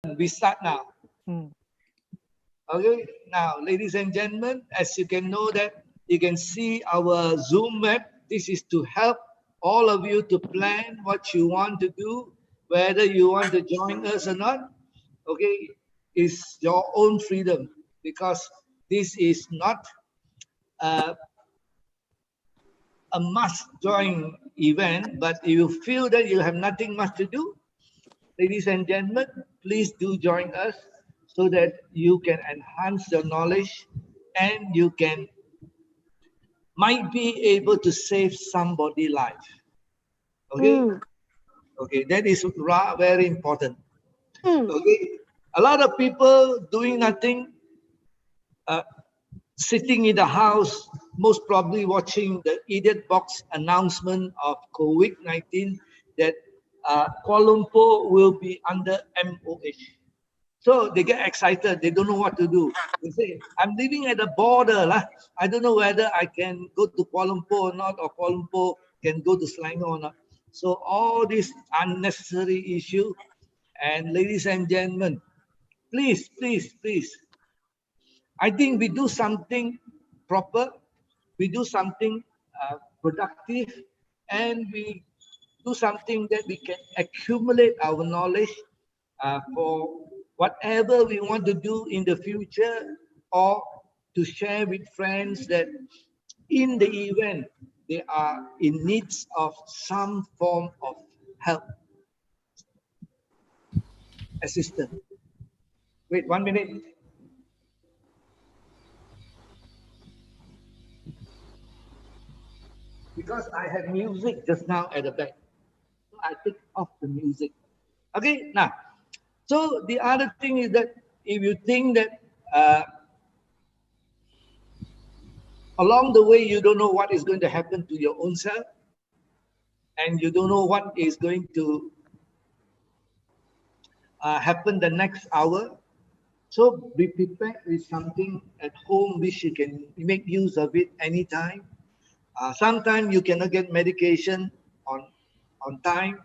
we start now. Mm. Okay, now, ladies and gentlemen, as you can know that you can see our Zoom web. This is to help all of you to plan what you want to do, whether you want to join us or not. Okay, is your own freedom, because this is not uh, a must join event. But if you feel that you have nothing much to do, ladies and gentlemen, please do join us so that you can enhance your knowledge and you can might be able to save somebody life. Okay, okay, that is very important. Okay, a lot of people doing nothing, uh, sitting in the house, most probably watching the idiot box announcement of COVID-19 that Kuala Lumpur will be under MOH. So they get excited. They don't know what to do. They say, I'm living at the border. Lah. I don't know whether I can go to Kuala Lumpur or not, or Kuala Lumpur can go to Selangor or not. So all these unnecessary issue. And ladies and gentlemen, please, please, please, I think we do something proper, we do something productive, and we do something that we can accumulate our knowledge for whatever we want to do in the future, or to share with friends that in the event they are in needs of some form of help, assistance. Wait 1 minute. Because I have music just now at the back. So I take off the music. Okay, now, so the other thing is that if you think that along the way you don't know what is going to happen to your own self, and you don't know what is going to happen the next hour, so be prepared with something at home which you can make use of it anytime. Sometimes you cannot get medication on time.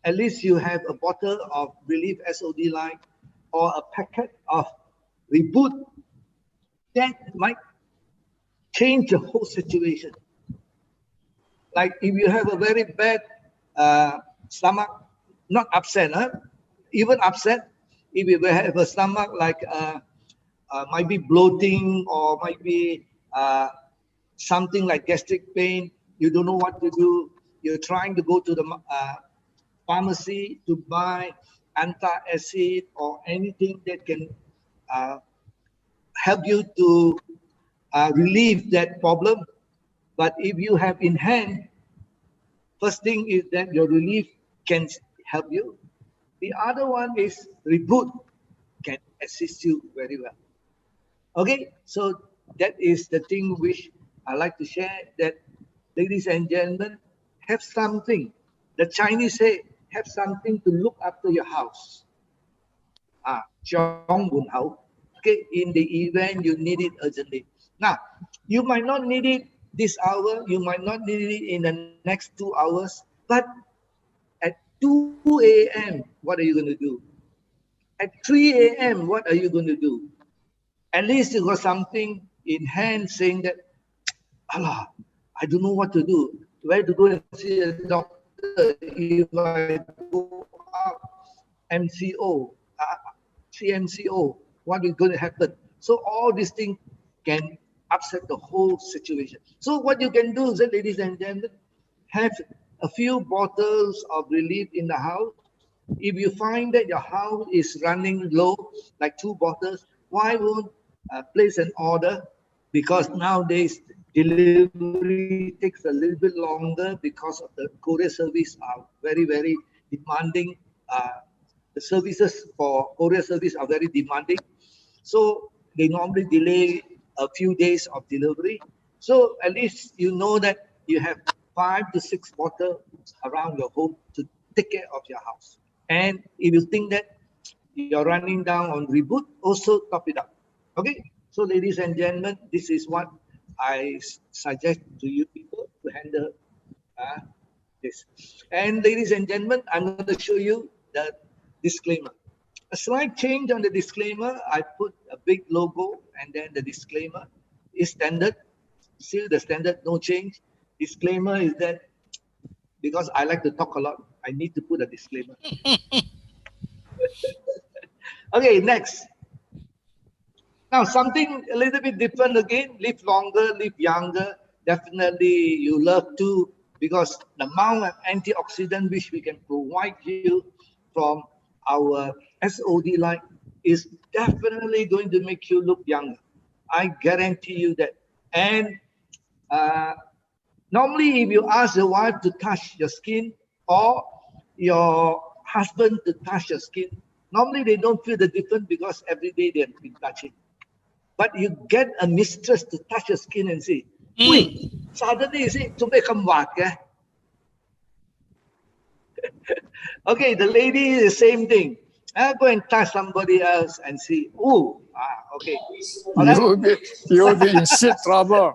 At least you have a bottle of relief SOD line or a packet of reboot that might change the whole situation. Like if you have a very bad stomach, not upset, huh? Even upset, if you have a stomach like might be bloating, or might be something like gastric pain, you don't know what to do, you're trying to go to the pharmacy to buy antacid or anything that can help you to relieve that problem. But if you have in hand, first thing is that your relief can help you. The other one is reboot can assist you very well. Okay, so that is the thing which I like to share, that ladies and gentlemen, have something. The Chinese say, have something to look after your house. Okay, in the event you need it urgently. Now, you might not need it this hour, you might not need it in the next 2 hours, but at 2 a.m., what are you going to do? At 3 a.m., what are you going to do? At least you got something in hand saying that, Allah, I don't know what to do. Where to go and see a doctor if I go up MCO, CMCO, what is going to happen? So all these things can upset the whole situation. So what you can do is that, ladies and gentlemen, have a few bottles of relief in the house. If you find that your house is running low, like 2 bottles, why won't place an order? Because nowadays delivery takes a little bit longer because of the courier service are very, very demanding. The services for courier service are very demanding. So they normally delay a few days of delivery. So at least you know that you have 5 to 6 bottles around your home to take care of your house. And if you think that you're running down on reboot, also top it up. Okay, so ladies and gentlemen, this is what I suggest to you people to handle this. And ladies and gentlemen, I'm going to show you the disclaimer. A slight change on the disclaimer. I put a big logo and then the disclaimer is standard. Still the standard, no change. Disclaimer is that because I like to talk a lot, I need to put a disclaimer. Okay, next. Now, something a little bit different again. Live longer, live younger. Definitely you love to, because the amount of antioxidant which we can provide you from our SOD light is definitely going to make you look younger. I guarantee you that. And normally, if you ask your wife to touch your skin or your husband to touch your skin, normally they don't feel the difference because every day they have been touching. But you get a mistress to touch your skin and say, "Wait, suddenly you say, to make them work, eh?" Okay, the lady is the same thing. I go and touch somebody else and see, oh, okay. You'll be in shit trouble.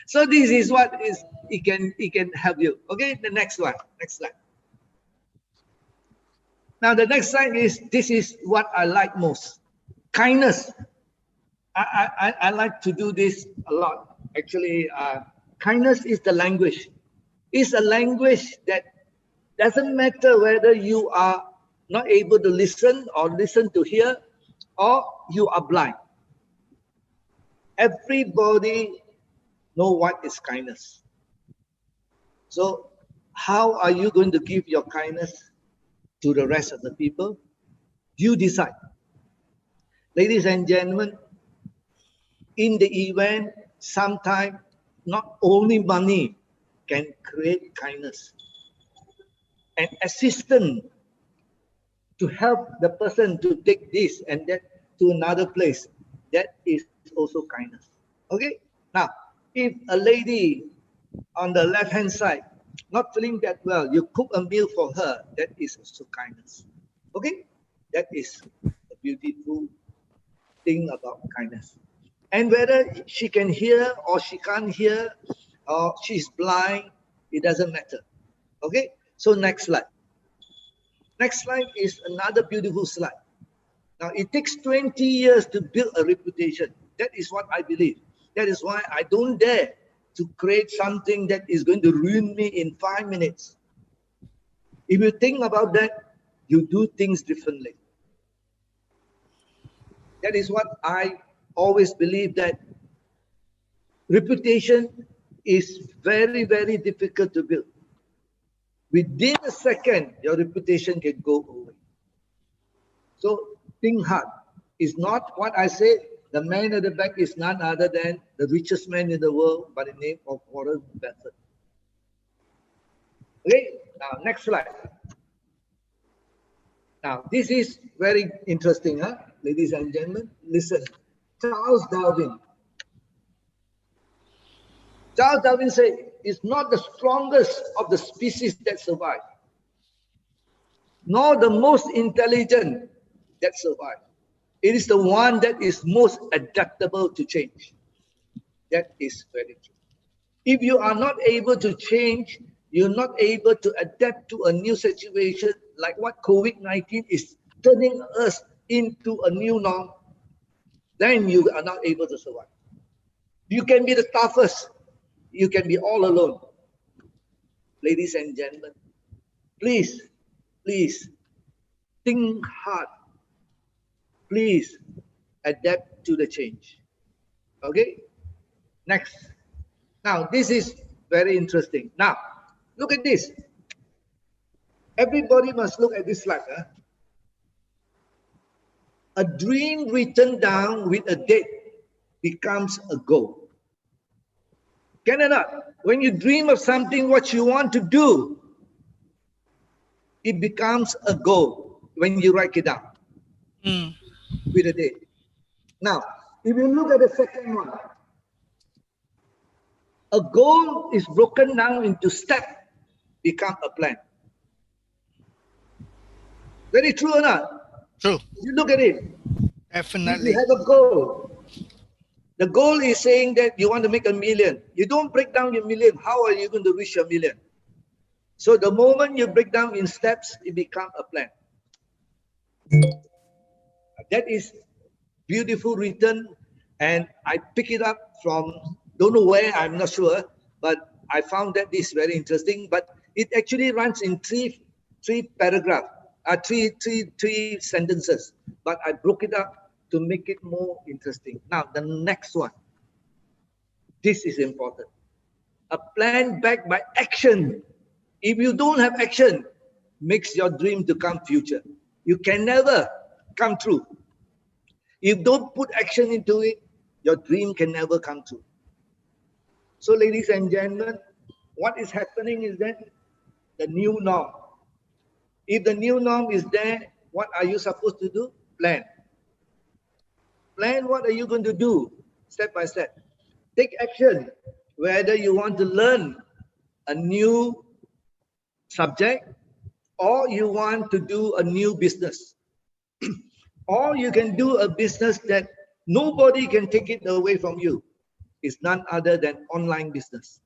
So this is what is it can help you. Okay, the next one. Next slide. Now the next slide is, this is what I like most. Kindness. I like to do this a lot. Actually, kindness is the language. It's a language that doesn't matter whether you are not able to listen or listen to hear, or you are blind. Everybody know what is kindness. So how are you going to give your kindness to the rest of the people? You decide. Ladies and gentlemen, in the event, sometimes not only money can create kindness. An assistant to help the person to take this and that to another place, that is also kindness. Okay? Now, if a lady on the left-hand side not feeling that well, you cook a meal for her, that is also kindness. Okay? That is a beautiful thing about kindness. And whether she can hear or she can't hear or she's blind, it doesn't matter. Okay? So next slide. Next slide is another beautiful slide. Now, it takes 20 years to build a reputation. That is what I believe. That is why I don't dare to create something that is going to ruin me in 5 minutes. If you think about that, you do things differently. That is what I always believe, that reputation is very, very difficult to build. Within a second, your reputation can go away. So think hard. It's not what I say. The man at the back is none other than the richest man in the world by the name of Warren Buffett. Okay, now next slide. Now this is very interesting, huh? Ladies and gentlemen. Listen, Charles Darwin. Charles Darwin said, it's not the strongest of the species that survive, nor the most intelligent that survive. It is the one that is most adaptable to change. That is very true. If you are not able to change, you're not able to adapt to a new situation, like what COVID-19 is turning us into a new norm, then you are not able to survive. You can be the toughest. You can be all alone. Ladies and gentlemen, please, please think hard. Please adapt to the change. Okay? Next. Now, this is very interesting. Now, look at this. Everybody must look at this slide. Huh? A dream written down with a date becomes a goal. Can it not? When you dream of something, what you want to do, it becomes a goal when you write it down with a date. Now, if you look at the second one, a goal is broken down into steps, become a plan. Very true or not? True. You look at it. Definitely. You have a goal. The goal is saying that you want to make 1 million. You don't break down your million. How are you going to reach your million? So the moment you break down in steps, it becomes a plan. That is beautiful written, and I pick it up from don't know where, I'm not sure, but I found that this very interesting. But it actually runs in three paragraphs, three sentences. But I broke it up to make it more interesting. Now the next one. This is important. A plan backed by action. If you don't have action, makes your dream to come future. You can never come true. If you don't put action into it, your dream can never come true. So, ladies and gentlemen, what is happening is that the new norm. If the new norm is there, what are you supposed to do? Plan. Plan what are you going to do step by step. Take action. Whether you want to learn a new subject or you want to do a new business, or you can do a business that nobody can take it away from you. It's none other than online business.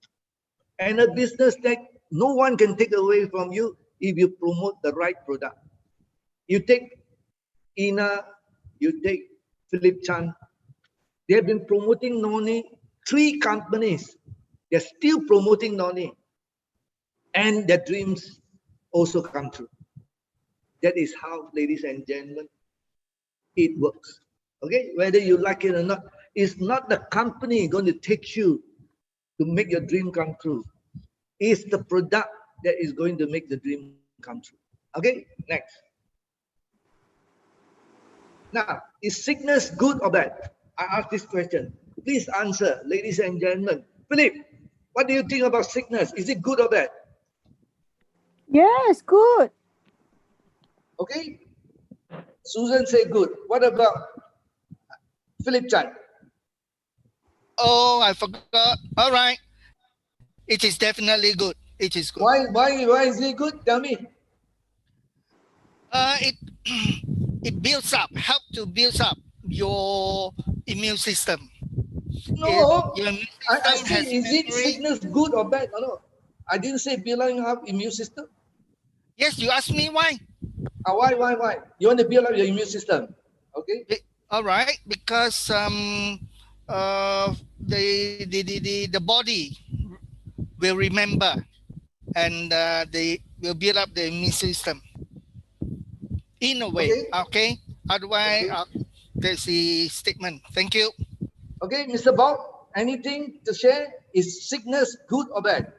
And a business that no one can take away from you if you promote the right product. You take Ina, you take Philip Chan. They have been promoting Noni, 3 companies. They're still promoting Noni. And their dreams also come true. That is how, ladies and gentlemen, it works. Okay, whether you like it or not, it's not the company going to take you to make your dream come true. It's the product that is going to make the dream come true. Okay, next. Now, is sickness good or bad? I ask this question. Please answer, ladies and gentlemen. Philip, what do you think about sickness? Is it good or bad? Yes, good. Okay. Susan said good. What about Philip Chan? Oh, I forgot. All right. It is definitely good. It is good. Why is it good? Tell me. It it builds up, help to build up your immune system. No, Your immune I system say, has is it memory. sickness good or bad? No. I didn't say building up immune system. Yes, you asked me why. Why? You want to build up your immune system. Okay. All right, because the body will remember, and they will build up the immune system in a way. Okay. Otherwise, that's the statement. Thank you. Okay, Mr. Bob, anything to share? Is sickness good or bad?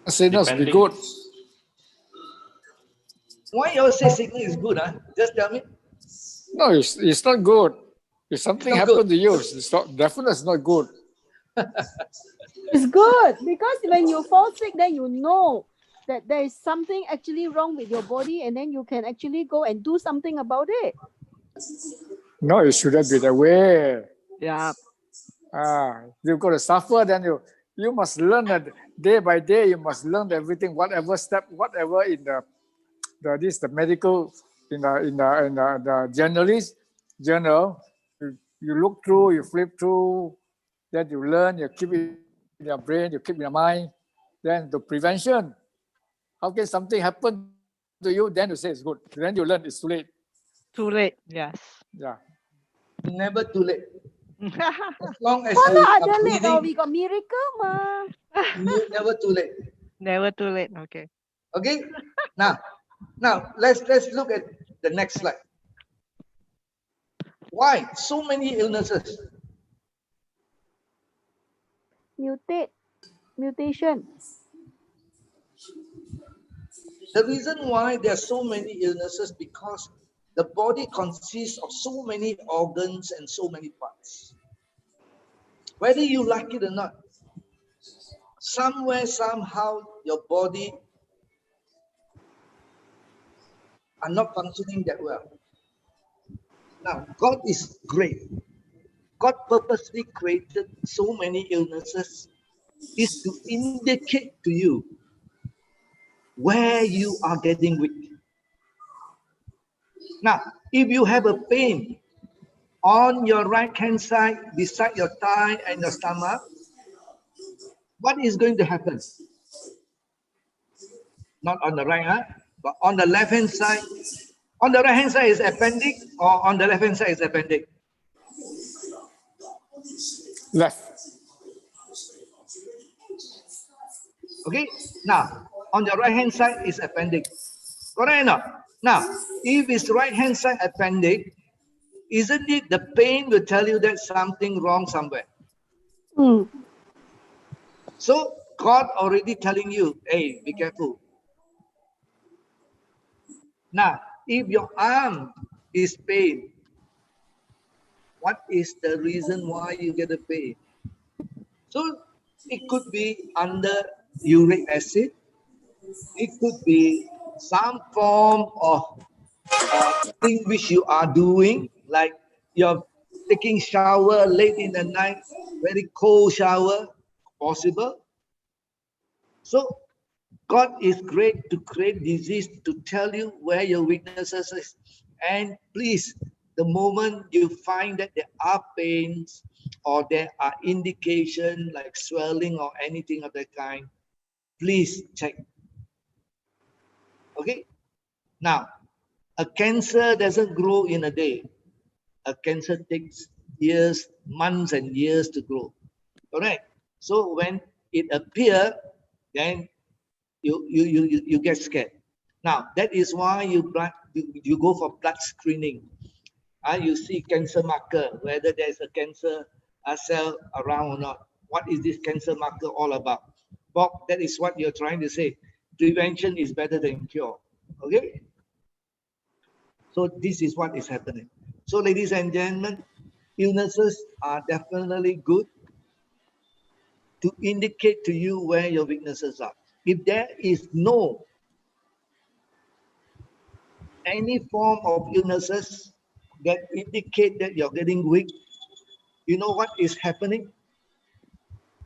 Sickness be good. Why you all say sickness is good? Just tell me. No, it's not good. If something happened to you, it's not, definitely it's not good. It's good because when you fall sick, then you know that there is something actually wrong with your body, and then you can actually go and do something about it. No, it shouldn't be that way. Yeah. You've got to suffer, then you must learn that day by day. You must learn everything, whatever step, whatever in the medical in the journal. You look through, you flip through, then you learn, you keep it in your brain, you keep in your mind. Then the prevention. How can something happen to you? Then you say it's good. Then you learn it's too late. Too late. Yes. Yeah. Never too late. As long as Wala you are ada late. Oh, breathing, we got miracle, ma. never too late. Never too late. Okay. Okay. Now let's look at the next slide. Why so many illnesses? Mutation. The reason why there are so many illnesses because the body consists of so many organs and so many parts. Whether you like it or not, somewhere, somehow, your body are not functioning that well. Now, God is great. God purposely created so many illnesses is to indicate to you where you are getting weak. Now, if you have a pain on your right hand side beside your thigh and your stomach, what is going to happen? Not on the right, huh? But on the left hand side. On the right hand side is appendix, or on the left hand side is appendix? Left. Okay. Now, on the right hand side is appendix. Correct or not? Now, if it's right hand side appendix, isn't it the pain will tell you that something wrong somewhere? Mm. So God already telling you, hey, be careful. Now, if your arm is pain, what is the reason why you get a pain? So it could be under uric acid. It could be some form of thing which you are doing, like you're taking shower late in the night, very cold shower, possible. So God is great to create disease to tell you where your weaknesses is. And please, the moment you find that there are pains or there are indication like swelling or anything of that kind, please check. Okay. Now, a cancer doesn't grow in a day. A cancer takes years, months and years to grow. Correct? So when it appears, then you get scared. Now, that is why you go for blood screening. You see cancer marker, whether there's a cancer cell around or not. What is this cancer marker all about? Bob, that is what you're trying to say. Prevention is better than cure. Okay? So this is what is happening. So ladies and gentlemen, illnesses are definitely good to indicate to you where your weaknesses are. If there is no any form of illnesses that indicate that you're getting weak, you know what is happening?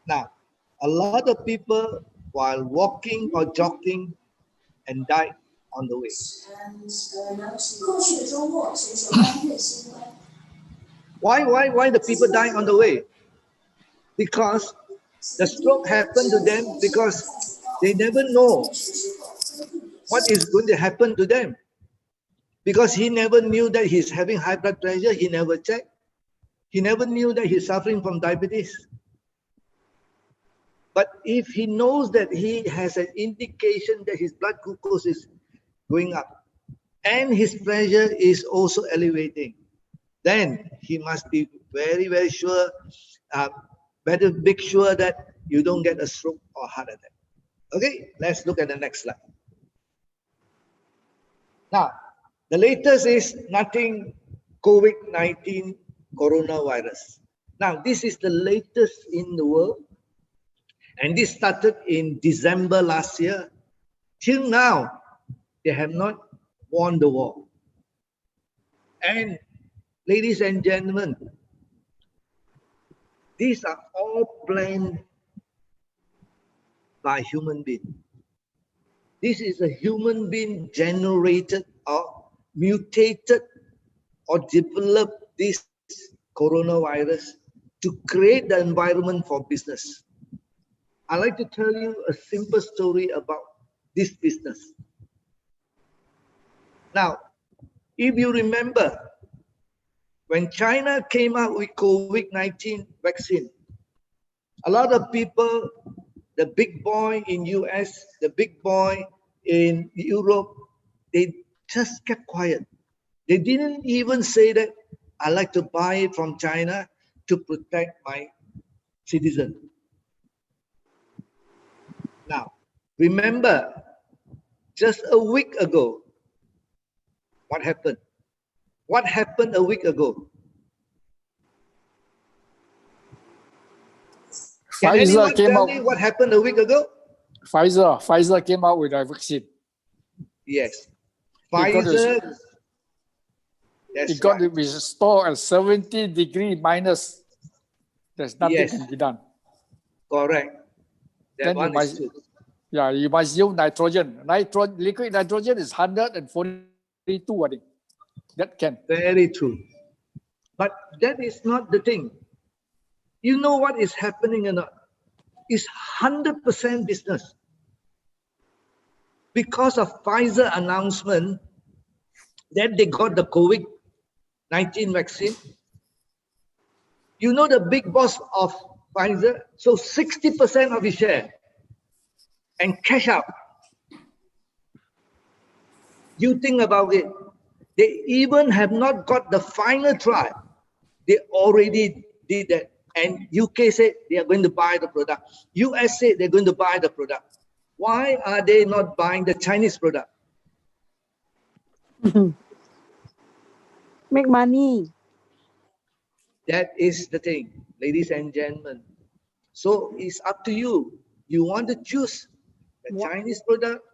Now, a lot of people while walking or jogging and died on the way. Why the people die on the way? Because the stroke happened to them because they never know what is going to happen to them. Because he never knew that he's having high blood pressure, he never checked. He never knew that he's suffering from diabetes. But if he knows that he has an indication that his blood glucose is going up and his pressure is also elevating, then he must be very, very sure, better make sure that you don't get a stroke or heart attack. Okay, let's look at the next slide. Now, the latest is nothing COVID-19 coronavirus. Now, this is the latest in the world. And this started in December last year. Till now, they have not won the war. And ladies and gentlemen, these are all planned by human being. This is a human being generated or mutated or developed this coronavirus to create the environment for business. I'd like to tell you a simple story about this business. Now, if you remember, when China came out with COVID-19 vaccine, a lot of people, the big boy in US, the big boy in Europe, they just kept quiet. They didn't even say that I like to buy it from China to protect my citizen. Now, remember, just a week ago, what happened? What happened a week ago? Can anyone tell me what happened a week ago? Pfizer came out with a vaccine. Yes. Pfizer. It got to be stored at 70 degrees minus. There's nothing can be done. Correct. That then you must use nitrogen. Liquid nitrogen is 142, I think. That can. Very true. But that is not the thing. You know what is happening or not? It's 100% business. because of Pfizer announcement that they got the COVID-19 vaccine. You know the big boss of Pfizer? So 60% of his share and cash out. You think about it. They even have not got the final trial. They already did that. And UK said they are going to buy the product. US said they're going to buy the product. Why are they not buying the Chinese product? Make money. That is the thing, ladies and gentlemen. So it's up to you. You want to choose the Chinese product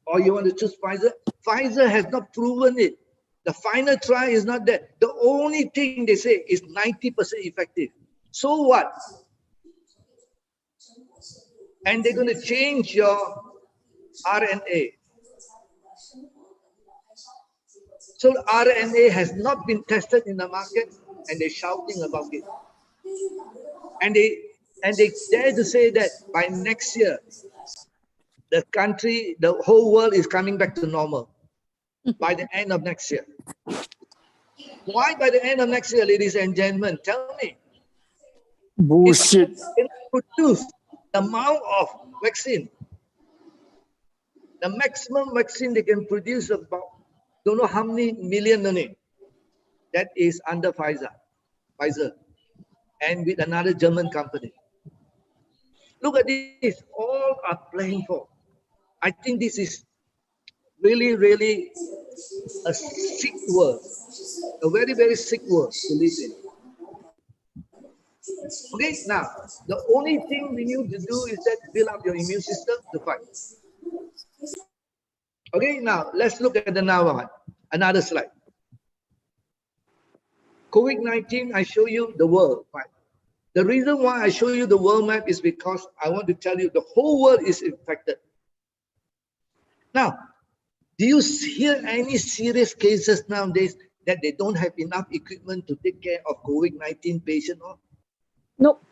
or you want to choose Pfizer? Pfizer has not proven it. The final trial is not there. The only thing they say is 90% effective. So what? And they're going to change your RNA. So RNA has not been tested in the market and they're shouting about it. And they dare to say that by next year, the country, the whole world is coming back to normal by the end of next year. Why by the end of next year, ladies and gentlemen? Tell me. Bullshit. They produce the amount of vaccine. The maximum vaccine they can produce about, don't know how many million only. That is under Pfizer, and with another German company. Look at this, all are playing for. I think this is really, really a sick world, a very, very sick world to live in. Okay, now, the only thing we need to do is that build up your immune system to fight. Okay, now, let's look at another slide. COVID-19, I show you the world. Right? The reason why I show you the world map is because I want to tell you the whole world is infected. Now, do you hear any serious cases nowadays that they don't have enough equipment to take care of COVID-19 patient? Nope.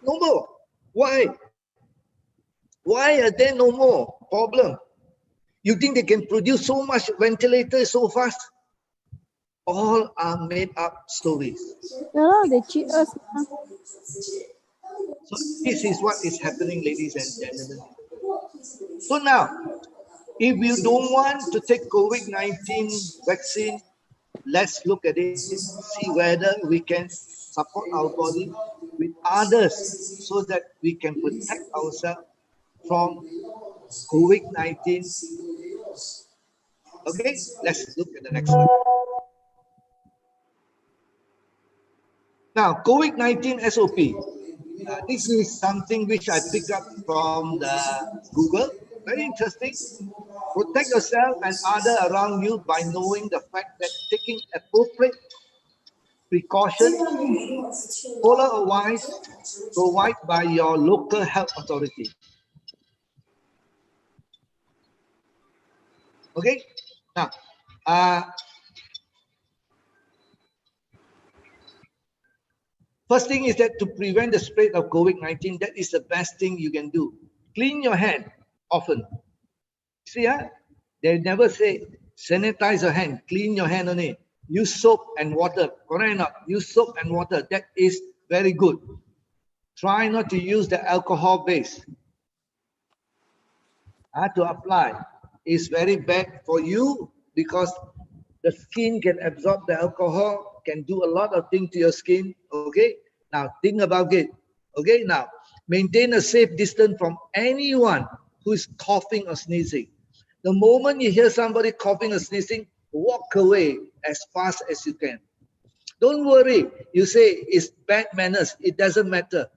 No more. Why? Why are there no more problem? You think they can produce so much ventilators so fast? All are made up stories. Yeah, they cheat us. So this is what is happening, ladies and gentlemen. So now, if you don't want to take COVID-19 vaccine, let's look at it, see whether we can support our body with others so that we can protect ourselves from COVID-19. Okay, let's look at the next slide. Now, COVID-19 SOP. This is something which I picked up from the Google. Very interesting. Protect yourself and others around you by knowing the fact that taking appropriate precautions, follow advice provided by your local health authority. Okay. Now, first thing is that to prevent the spread of COVID-19, that is the best thing you can do. Clean your hand often. See, they never say sanitize your hand, clean your hand only. Use soap and water. Correct or not? Use soap and water. That is very good. Try not to use the alcohol base to apply. It's very bad for you because the skin can absorb the alcohol, can do a lot of things to your skin. Okay, now think about it. Okay, now maintain a safe distance from anyone who is coughing or sneezing. The moment you hear somebody coughing or sneezing, walk away as fast as you can. Don't worry. You say it's bad manners. It doesn't matter.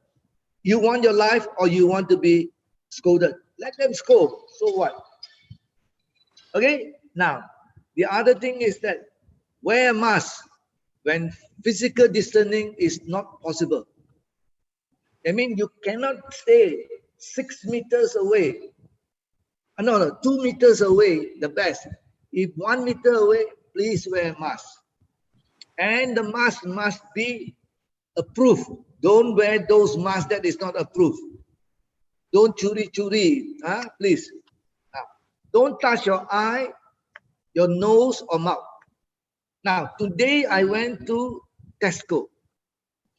You want your life or you want to be scolded. Let them scold. So what? Okay, now the other thing is that wear a mask when physical distancing is not possible. I mean, you cannot stay 6 meters away. No, 2 meters away, the best. If 1 meter away, please wear a mask. And the mask must be approved. Don't wear those masks that is not approved. Don't churi, please. Don't touch your eye, your nose or mouth. Now, today I went to Tesco.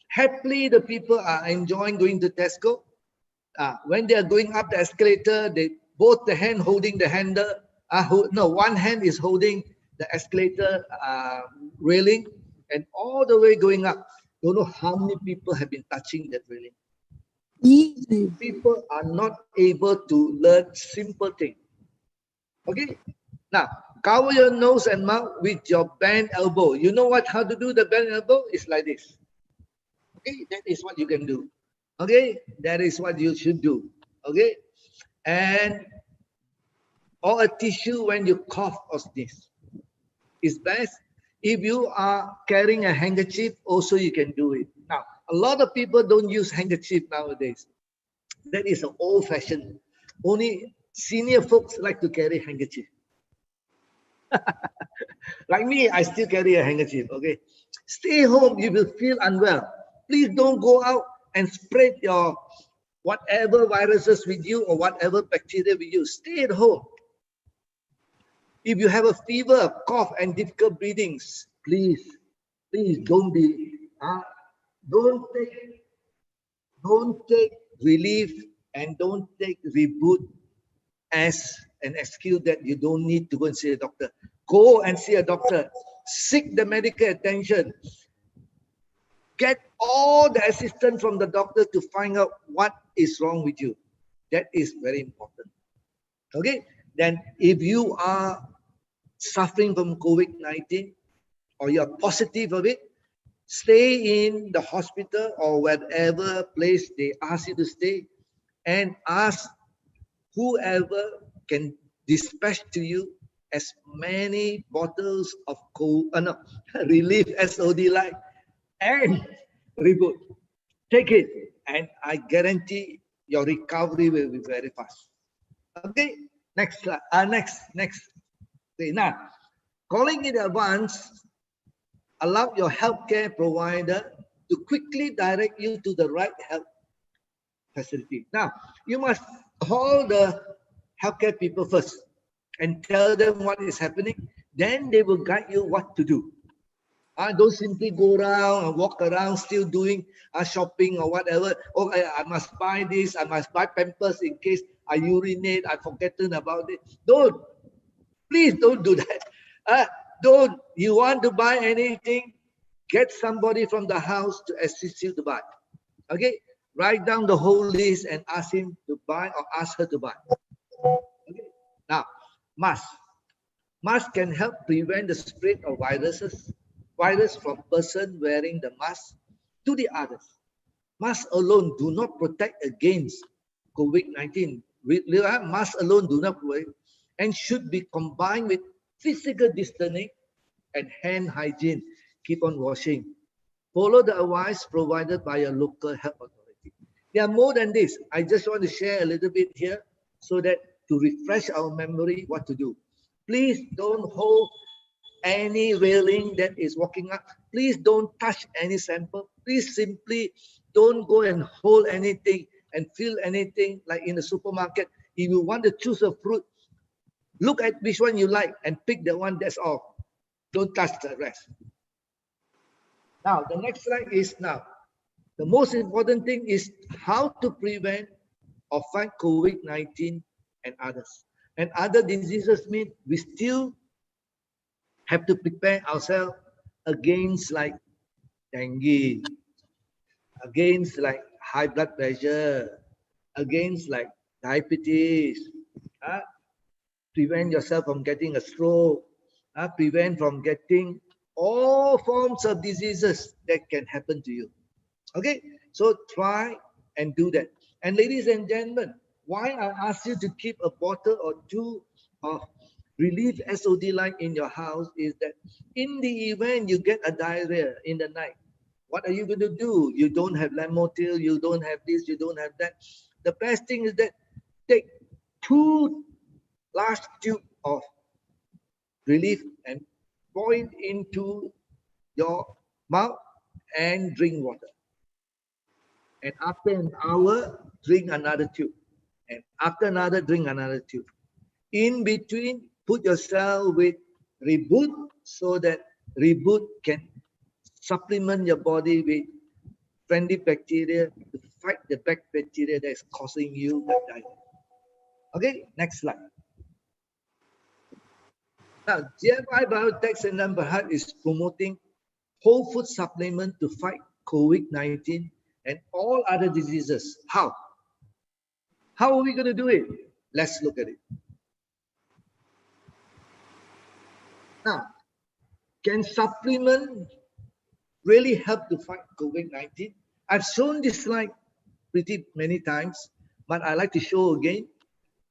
Happily, the people are enjoying going to Tesco. When they are going up the escalator, they both the hand holding the handle. No, one hand is holding the escalator railing, and all the way going up. Don't know how many people have been touching that railing. People are not able to learn simple things. Okay, now cover your nose and mouth with your bent elbow. You know what? How to do the bent elbow? It's like this. Okay, that is what you can do. Okay, that is what you should do. Okay, and or a tissue when you cough or sneeze is best. If you are carrying a handkerchief, also you can do it. Now, a lot of people don't use handkerchief nowadays. That is an old fashioned. Only senior folks like to carry handkerchief. Like me, I still carry a handkerchief. Okay, stay home. You will feel unwell. Please don't go out and spread your whatever viruses with you or whatever bacteria with you. Stay at home. If you have a fever, cough, and difficult breathings, please don't take relief and don't take reboot as an excuse that you don't need to go and see a doctor. Go and see a doctor. Seek the medical attention. Get all the assistance from the doctor to find out what is wrong with you. That is very important. Okay? Then if you are suffering from COVID-19 or you're positive of it, stay in the hospital or whatever place they ask you to stay and ask whoever can dispatch to you as many bottles of relief SOD like and reboot. Take it and I guarantee your recovery will be very fast. Okay, next slide. Next. Okay, now, calling in advance allow your healthcare provider to quickly direct you to the right health facility. Now, you must call the healthcare people first and tell them what is happening. Then they will guide you what to do. Don't simply go around and walk around still doing shopping or whatever. Oh, I must buy this. I must buy Pampers in case I urinate. I've forgotten about it. Don't. Please don't do that. Don't. You want to buy anything, get somebody from the house to assist you to buy. Okay? Write down the whole list and ask him to buy or ask her to buy. Okay? Now, mask. Mask can help prevent the spread of virus from person wearing the mask to the others. Masks alone do not protect against COVID-19. Masks alone do not protect and should be combined with physical distancing and hand hygiene. Keep on washing. Follow the advice provided by your local health authority. There are more than this. I just want to share a little bit here so that to refresh our memory what to do. Please don't hold any railing that is walking up. Please don't touch any sample. Please simply don't go and hold anything and feel anything like in the supermarket. If you want to choose a fruit, look at which one you like and pick the one that's all. Don't touch the rest. Now, the next slide is now. The most important thing is how to prevent or fight COVID-19 and others. And other diseases mean we still have to prepare ourselves against like dengue, against like high blood pressure, against like diabetes. Prevent yourself from getting a stroke. Prevent from getting all forms of diseases that can happen to you. Okay, so try and do that. And ladies and gentlemen, why I ask you to keep a bottle or two of relief SOD line in your house is that in the event you get a diarrhea in the night, what are you going to do? You don't have Lamotil, you don't have this, you don't have that. The best thing is that take 2 large tubes of relief and pour it into your mouth and drink water. And after an hour, drink another tube. And after another, drink another tube. In between, put yourself with reboot so that reboot can supplement your body with friendly bacteria to fight the bad bacteria that is causing you the diarrhea. Okay, next slide. Now, GFI Biotech and number one is promoting whole food supplement to fight COVID-19 and all other diseases. How? How are we going to do it? Let's look at it. Now, can supplement really help to fight COVID-19? I've shown this slide pretty many times, but I like to show again.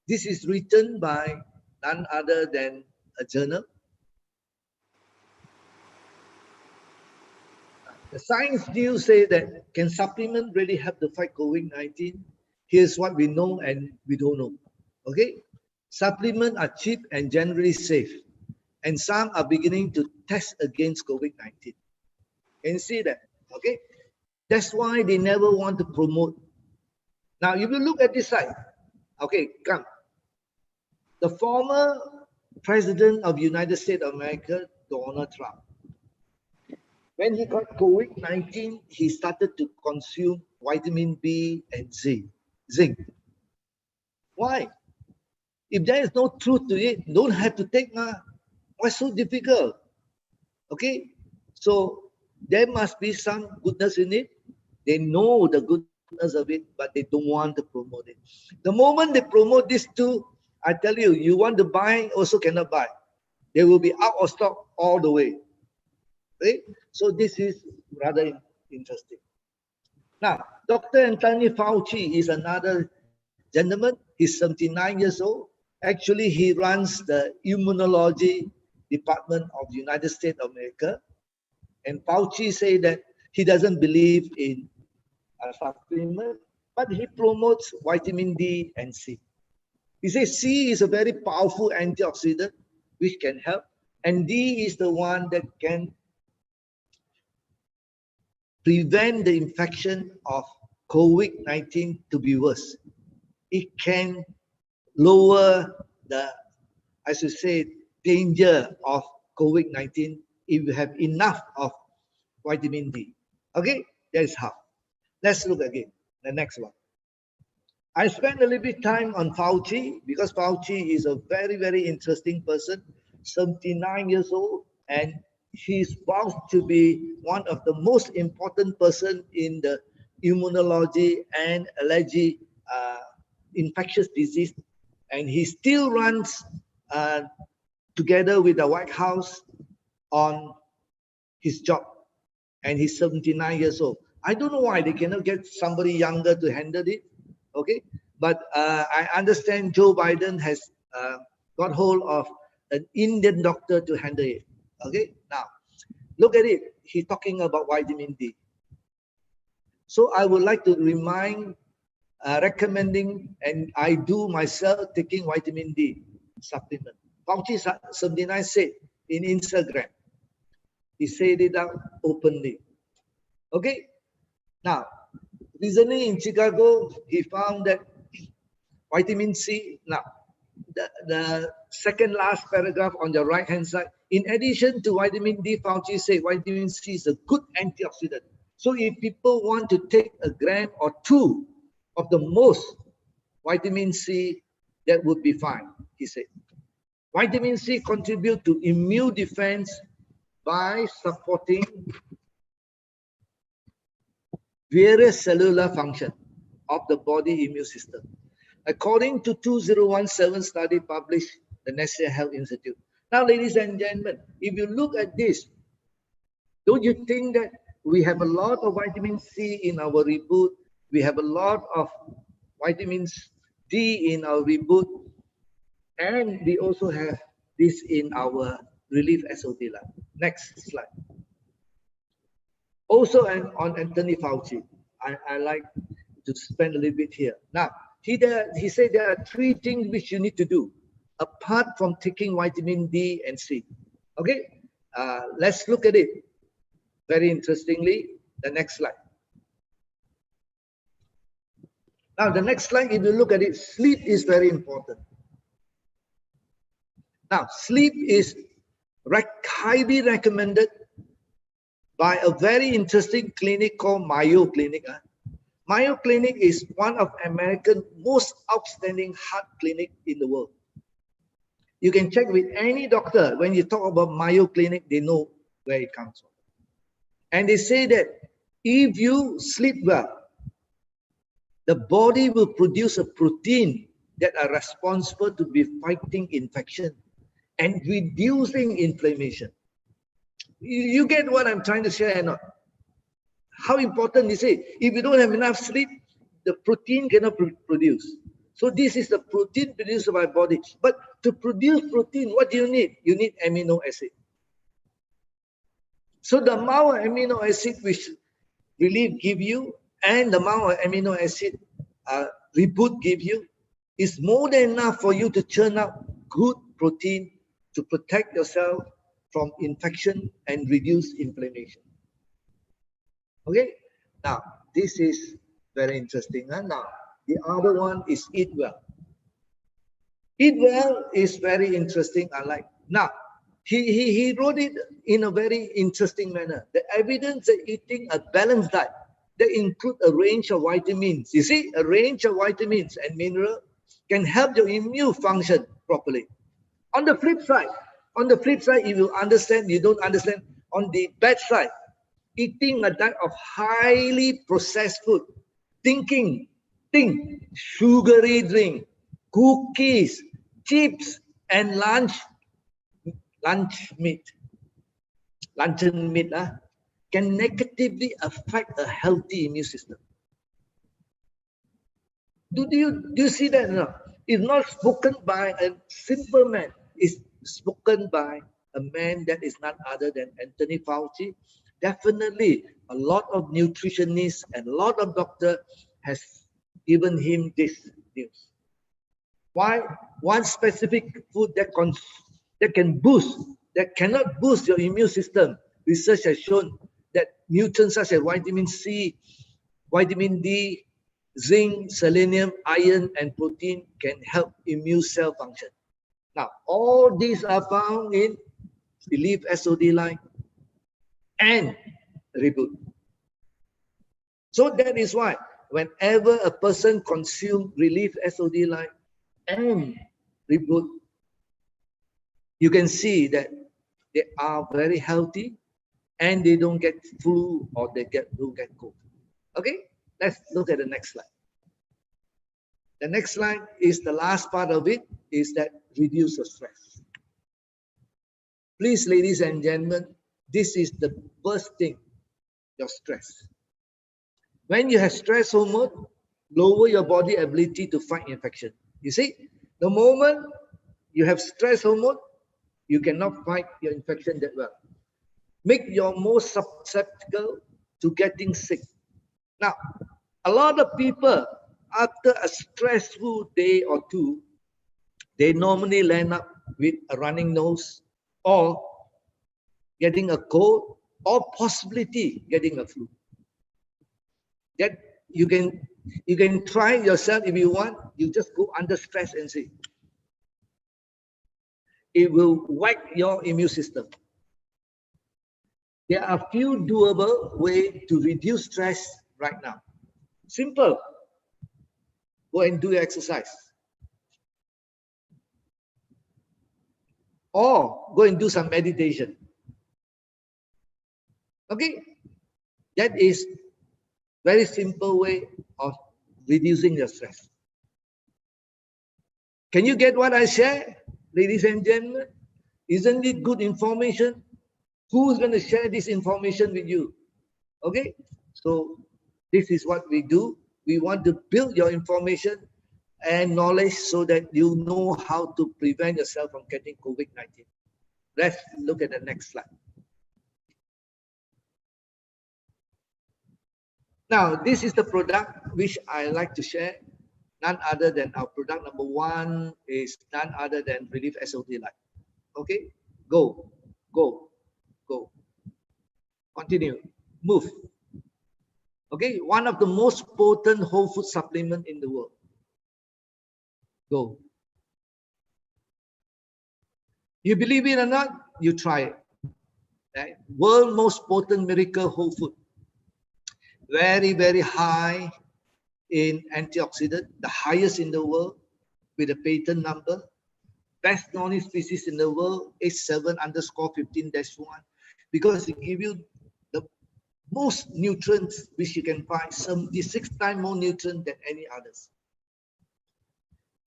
This is written by none other than a journal. The Science News say that can supplement really help to fight COVID-19? Here's what we know and we don't know. Okay, supplements are cheap and generally safe, and some are beginning to test against COVID-19. Can you see that? Okay, that's why they never want to promote. Now, if you look at this side, okay, come. The former president of United States of America, Donald Trump, when he got COVID-19, he started to consume vitamin B and zinc. Why? If there is no truth to it, don't have to take. Why so difficult? Okay, so there must be some goodness in it. They know the goodness of it, but they don't want to promote it. The moment they promote these two, I tell you, you want to buy, also cannot buy. They will be out of stock all the way. Okay? So this is rather interesting. Now, Dr. Anthony Fauci is another gentleman. He's 79 years old. Actually, he runs the immunology department of the United States of America. And Fauci said that he doesn't believe in a supplement, but he promotes vitamin D and C. He says C is a very powerful antioxidant which can help, and D is the one that can prevent the infection of COVID-19 to be worse. It can lower the, I should say, danger of COVID-19 if you have enough of vitamin D. Okay, that is how. Let's look again, the next one. I spent a little bit time on Fauci because Fauci is a very, very interesting person, 79 years old, and he's bound to be one of the most important person in the immunology and allergy infectious disease. And he still runs together with the White House on his job. And he's 79 years old. I don't know why they cannot get somebody younger to handle it. Okay, but I understand Joe Biden has got hold of an Indian doctor to handle it. Okay, now look at it. He's talking about vitamin D. So I would like to remind, recommending, and I do myself taking vitamin D supplement. Fauci 79 said in Instagram. He said it out openly. Okay, now recently in Chicago, he found that vitamin C, now the second last paragraph on the right hand side, in addition to vitamin D, Fauci said vitamin C is a good antioxidant. So if people want to take a gram or two of the most vitamin C, that would be fine, he said. Vitamin C contributes to immune defense by supporting various cellular function of the body immune system. According to 2017 study published the National Health Institute. Now, ladies and gentlemen, if you look at this, don't you think that we have a lot of vitamin C in our reboot? We have a lot of vitamins D in our reboot, and we also have this in our relief SOT lab. Next slide. Also on Anthony Fauci, I like to spend a little bit here. Now, he said there are three things which you need to do apart from taking vitamin D and C. Okay, let's look at it. Very interestingly, the next slide. Now, the next slide, if you look at it, sleep is very important. Now, sleep is highly recommended by a very interesting clinic called Mayo Clinic. Mayo Clinic is one of America's most outstanding heart clinic in the world. You can check with any doctor. When you talk about Mayo Clinic, they know where it comes from. And they say that if you sleep well, the body will produce a protein that are responsible to be fighting infection and reducing inflammation. You get what I'm trying to share or not? How important is it? If you don't have enough sleep, the protein cannot produce. So this is the protein produced by body. But to produce protein, what do you need? You need amino acid. So the amount of amino acid which relief give you and the amount of amino acid reboot give you is more than enough for you to churn out good protein to protect yourself from infection and reduce inflammation. Okay, now this is very interesting. Now the other one is eat well. Eat well is very interesting. I like. Now he wrote it in a very interesting manner. The evidence that eating a balanced diet that include a range of vitamins. You see, a range of vitamins and minerals can help your immune function properly. On the flip side, if you understand, you don't understand. On the bad side, eating a diet of highly processed food, sugary drink, cookies, chips, and luncheon meat can negatively affect a healthy immune system. Do you see that? No, it's not spoken by a simple man. It's spoken by a man that is none other than Anthony Fauci. Definitely, a lot of nutritionists and a lot of doctors has given him this news. Why? One specific food that cannot boost your immune system. Research has shown that nutrients such as vitamin C, vitamin D, zinc, selenium, iron, and protein can help immune cell function. Now, all these are found in Relief SOD line and Reboot. So that is why whenever a person consumes Relief SOD line and Reboot, you can see that they are very healthy and they don't get flu or don't get cold. Okay, let's look at the next slide. The next slide is the last part of it, is that reduce the stress. Please, ladies and gentlemen, this is the first thing, your stress. When you have stress hormone, lower your body ability to fight infection. You see, the moment you have stress hormone, you cannot fight your infection that well. Make you more susceptible to getting sick. Now, a lot of people, after a stressful day or two, they normally land up with a running nose or getting a cold or possibility getting a flu. That you can try yourself if you want. You just go under stress and see. It will whack your immune system. There are few doable ways to reduce stress right now. Simple. Go and do your exercise. Or go and do some meditation. Okay? That is very simple way of reducing your stress. Can you get what I share, ladies and gentlemen? Isn't it good information? Who's going to share this information with you? Okay? So this is what we do. We want to build your information and knowledge so that you know how to prevent yourself from getting COVID-19. Let's look at the next slide. Now, this is the product which I like to share. None other than our product number one is none other than Relief SOD Light. Okay, go. Continue, move. Okay, one of the most potent whole food supplement in the world. Go. You believe it or not, you try it. Right? World most potent miracle whole food. Very, very high in antioxidant, the highest in the world with a patent number. Best known species in the world, H7_15-1, because it gives you the most nutrients which you can find, 76 times more nutrients than any others.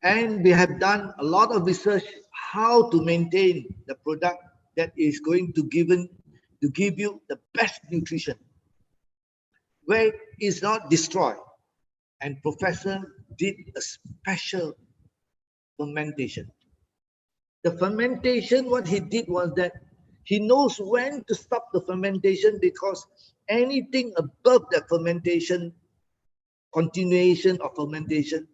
And we have done a lot of research how to maintain the product that is going to give you the best nutrition, where it's not destroyed. And Professor did a special fermentation. The fermentation, what he did was that he knows when to stop the fermentation, because anything above the fermentation, continuation of fermentation,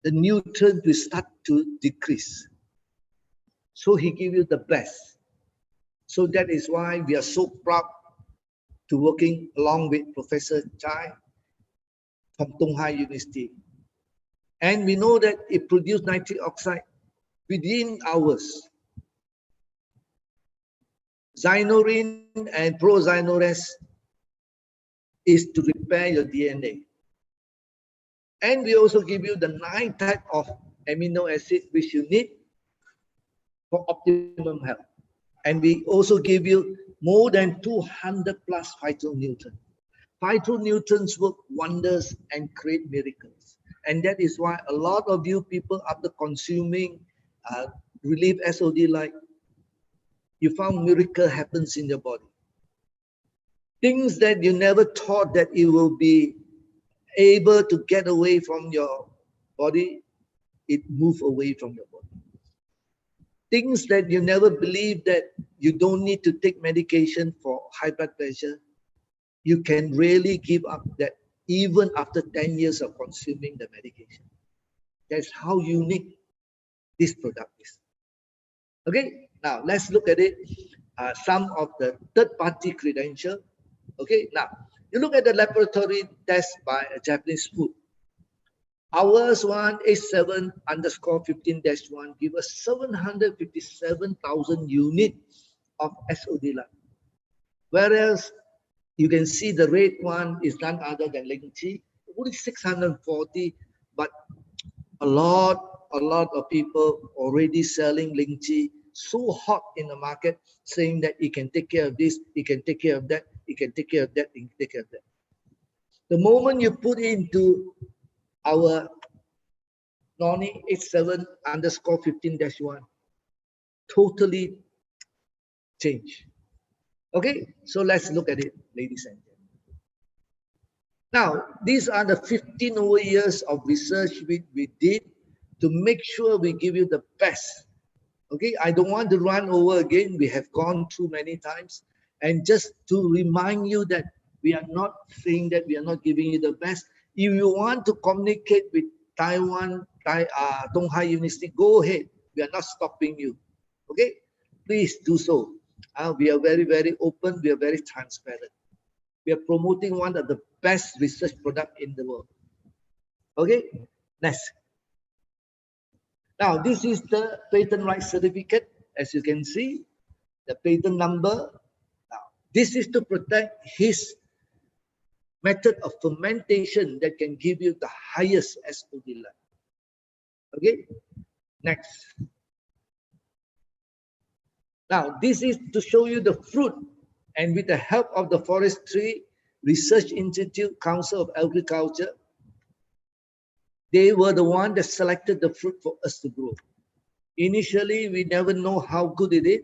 the nutrients will start to decrease. So he gave you the best. So that is why we are so proud to working along with Professor Chai from Tung Hai University. And we know that it produced nitric oxide within hours. Zynorine and prozynorase is to repair your DNA. And we also give you the 9 types of amino acid which you need for optimum health. And we also give you more than 200 plus phytonutrients. Phytonutrients work wonders and create miracles. And that is why a lot of you people, after consuming relief SOD, like, you found miracle happens in your body. Things that you never thought that it will be able to get away from your body, it move away from your body. Things that you never believed that you don't need to take medication for high blood pressure, you can really give up that even after 10 years of consuming the medication. That's how unique this product is. Okay, now let's look at it. Some of the third-party credential. Okay, now you look at the laboratory test by a Japanese food. Ours one H7_15-1 give us 757,000 units of SOD line. Whereas you can see the red one is none other than Lingqi, only 640, but a lot of people already selling Lingqi, so hot in the market, saying that it can take care of this, it can take care of that, it can take care of that, it can take care of that. The moment you put into our Noni H7_15-1, totally change. Okay, so let's look at it, ladies and gentlemen. Now, these are the 15 over years of research we did to make sure we give you the best. Okay, I don't want to run over again. We have gone through many times. And just to remind you that we are not saying that we are not giving you the best. If you want to communicate with Tung Hai University, go ahead. We are not stopping you. Okay, please do so. We are very, very open. We are very transparent. We are promoting one of the best research products in the world. Okay, next. Now, this is the patent rights certificate. As you can see, the patent number. Now, this is to protect his method of fermentation that can give you the highest SOD level. Okay, next. Now, this is to show you the fruit, and with the help of the Forestry Research Institute Council of Agriculture, they were the one that selected the fruit for us to grow. Initially, we never know how good it is.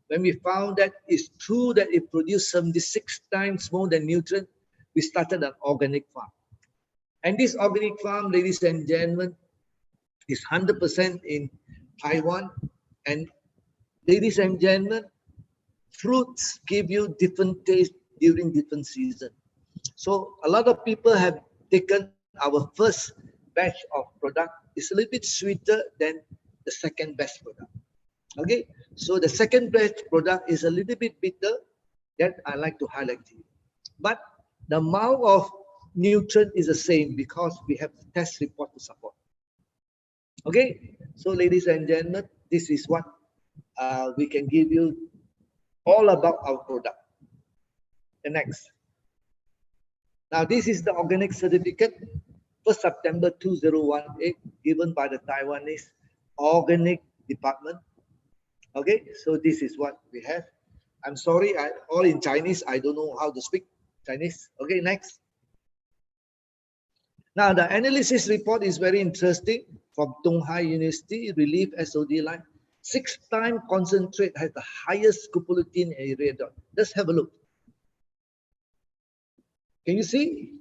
When we found that it's true that it produced 76 times more than nutrient, we started an organic farm. And this organic farm, ladies and gentlemen, is 100% in Taiwan. And ladies and gentlemen, fruits give you different taste during different seasons. So a lot of people have taken our first batch of product. It's a little bit sweeter than the second batch product. Okay, so the second batch product is a little bit bitter, that I like to highlight to you. But the amount of nutrient is the same because we have the test report to support. Okay, so ladies and gentlemen, this is what we can give you all about our product. The next. Now, this is the organic certificate, 1st September 2018, given by the Taiwanese Organic Department. Okay, so this is what we have. I'm sorry, all in Chinese. I don't know how to speak Chinese. Okay, next. Now, the analysis report is very interesting from Tung Hai University, Relief SOD line. 6-time concentrate has the highest scopolamine area. Let's have a look. Can you see?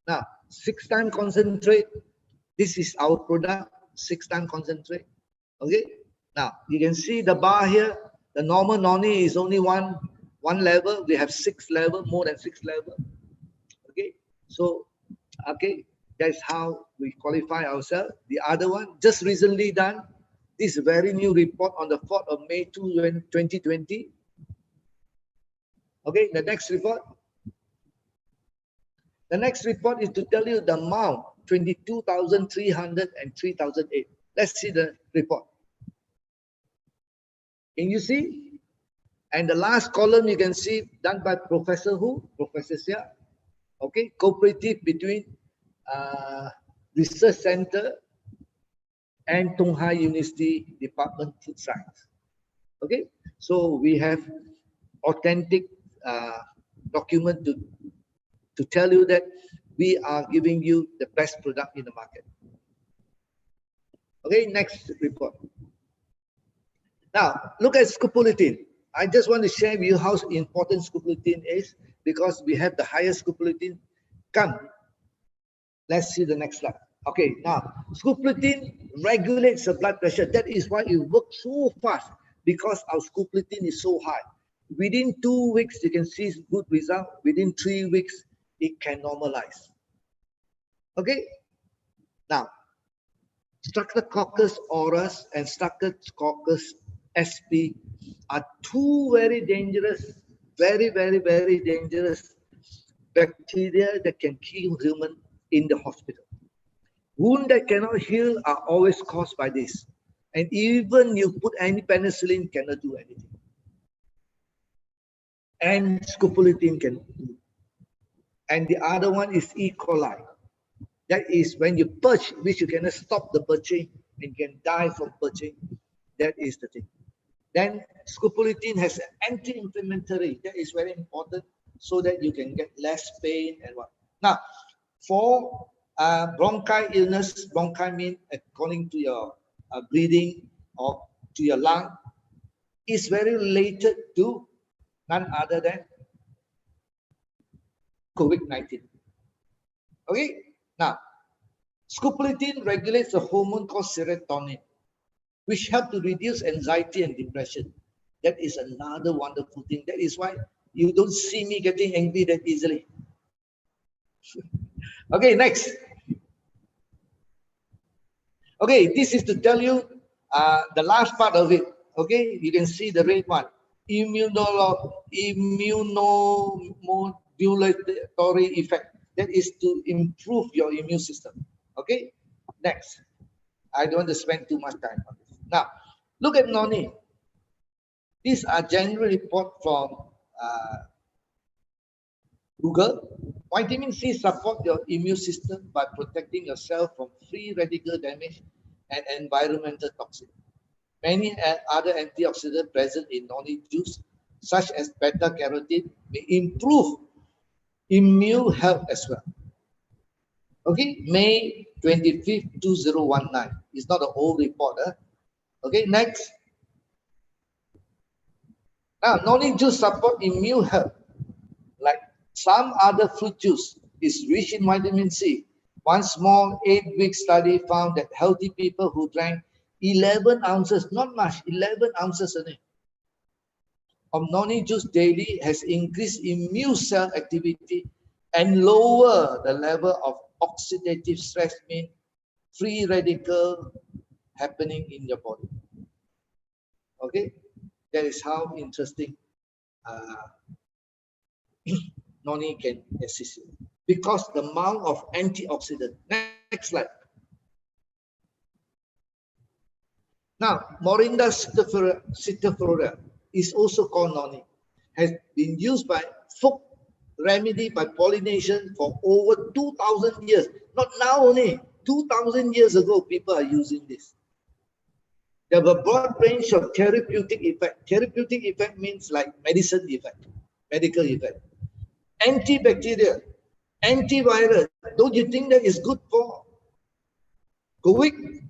Now, 6-time concentrate. This is our product, 6-time concentrate. Okay. Now, you can see the bar here. The normal noni is only one level. We have 6 level, more than 6 level. Okay. So, okay, that's how we qualify ourselves. The other one, just recently done, this very new report on the 4th of May 2020. Okay, the next report. The next report is to tell you the amount, 22,300 and 3,008. Let's see the report. Can you see? And the last column you can see done by Professor who? Professor Xia. Okay, cooperative between Research Center and Tung Hai University Department Food Science. Okay, so we have authentic document to tell you that we are giving you the best product in the market. Okay, next report. Now, look at scopolamine. I just want to share with you how important scopolamine is because we have the highest scopolamine. Come, let's see the next slide. Okay, now, scopolamine regulates the blood pressure. That is why it works so fast because our scopolamine is so high. Within 2 weeks, you can see good result. Within 3 weeks, it can normalize. Okay, now, Streptococcus aureus and Streptococcus sp are 2 very dangerous, very dangerous bacteria that can kill human in the hospital. Wounds that cannot heal are always caused by this. And even you put any penicillin cannot do anything. And scopolamine can do. And the other one is E. coli. That is when you perch, which you cannot stop the perching and can die from perching. That is the thing. Then scopolamine has an anti-inflammatory. That is very important so that you can get less pain and what. Now, for bronchi illness, bronchi means according to your breathing or to your lung, is very related to none other than COVID-19. Okay, now scopolamine regulates a hormone called serotonin, which help to reduce anxiety and depression. That is another wonderful thing. That is why you don't see me getting angry that easily. Okay, next. Okay, this is to tell you the last part of it. Okay, you can see the red one. Immunomodulatory effect. That is to improve your immune system. Okay, next. I don't want to spend too much time on this. Now, look at noni. These are general report from Google. Vitamin C support your immune system by protecting yourself from free radical damage and environmental toxins. Many other antioxidants present in noni juice, such as beta-carotene, may improve immune health as well. Okay, May 25th, 2019. It's not an old report. Okay, next. Now, noni juice support immune health. Like some other fruit juice is rich in vitamin C. One small 8-week study found that healthy people who drank 11 ounces, not much, 11 ounces a day of noni juice daily has increased immune cell activity and lower the level of oxidative stress, mean free radical happening in your body. Okay, that is how interesting noni can assist you because the amount of antioxidant. Next slide. Now, Morinda citiflora is also called noni, has been used by folk remedy by Polynesian for over 2,000 years. Not now only, 2,000 years ago, people are using this. They have a broad range of therapeutic effect. Therapeutic effect means like medicine effect, medical effect. Antibacterial, antiviral. Don't you think that is good for COVID?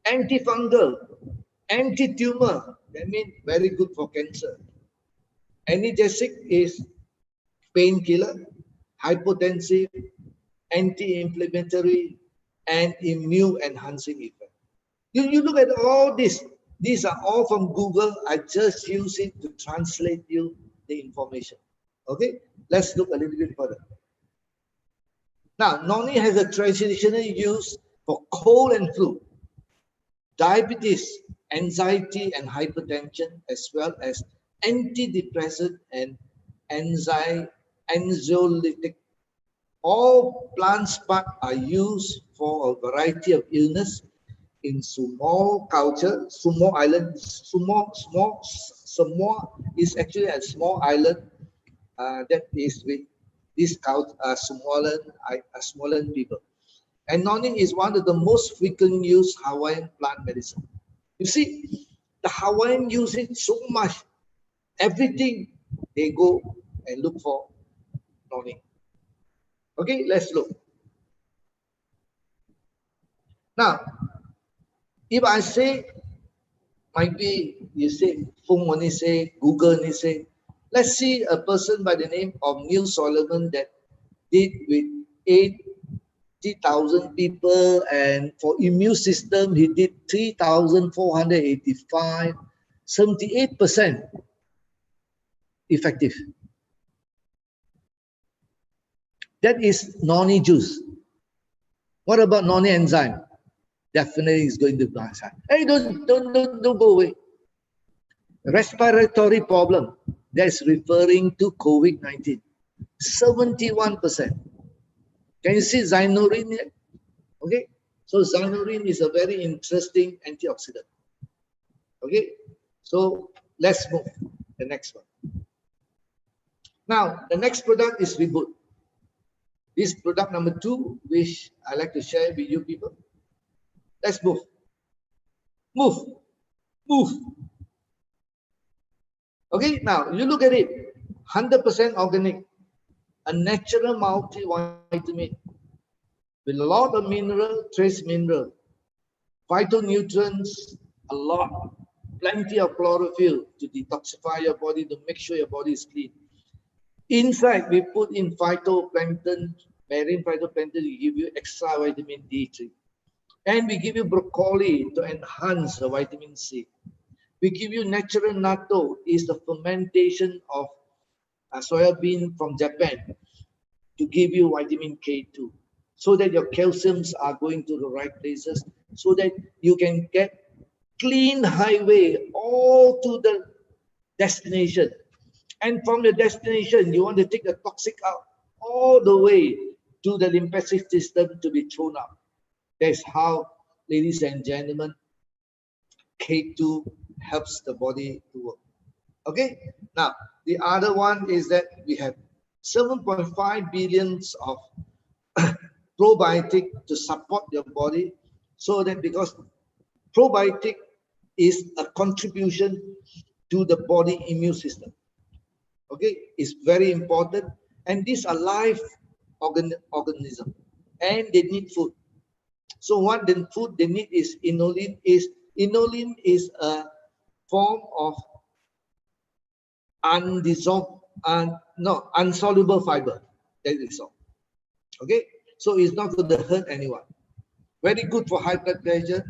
Antifungal, anti-tumor. That means very good for cancer. Analgesic is painkiller, hypotensive, anti-inflammatory, and immune-enhancing effect. You look at all this. These are all from Google. I just use it to translate you the information. Okay, let's look a little bit further. Now, noni has a traditional use for cold and flu, diabetes, anxiety and hypertension, as well as antidepressant and anxiolytic. All plant spark are used for a variety of illness in small culture. Sumo Island, Samoa is actually a small island that is with these Samoan people. And noni is one of the most frequent used Hawaiian plant medicine. You see, the Hawaiian use it so much. Everything they go and look for noni. Okay, let's look. Now, if I say, might be you say, Fung only say, Google only say, let's see a person by the name of Neil Solomon that did with 80,000 people, and for immune system, he did 3,485, 78% effective. That is noni juice. What about noni enzyme? Definitely is going to be enzyme. Hey, don't go away. Respiratory problem. That's referring to COVID-19. 71%. Can you see zynorine here? Okay. So zynorine is a very interesting antioxidant. Okay. So let's move the next one. Now, the next product is Reboot. This product number 2, which I like to share with you people. Let's move. Move. Move. Okay, now you look at it. 100% organic. A natural multivitamin with a lot of mineral, trace mineral, phytonutrients, a lot, plenty of chlorophyll to detoxify your body, to make sure your body is clean. Inside, we put in phytoplankton, marine phytoplankton to give you extra vitamin D3. And we give you broccoli to enhance the vitamin C. We give you natural natto, is the fermentation of soya bean from Japan, to give you vitamin K2, so that your calciums are going to the right places, so that you can get clean highway all to the destination. And from the destination, you want to take the toxic out all the way to the lymphatic system to be thrown out. That's how, ladies and gentlemen, K2 helps the body to work. Okay, now the other one is that we have 7.5 billions of probiotic to support your body, so that because probiotic is a contribution to the body immune system. Okay, it's very important, and these are live organism, and they need food. So what the food they need is inulin. Inulin is a form of unsoluble fiber. That is all. Okay, so it's not going to hurt anyone. Very good for high blood pressure,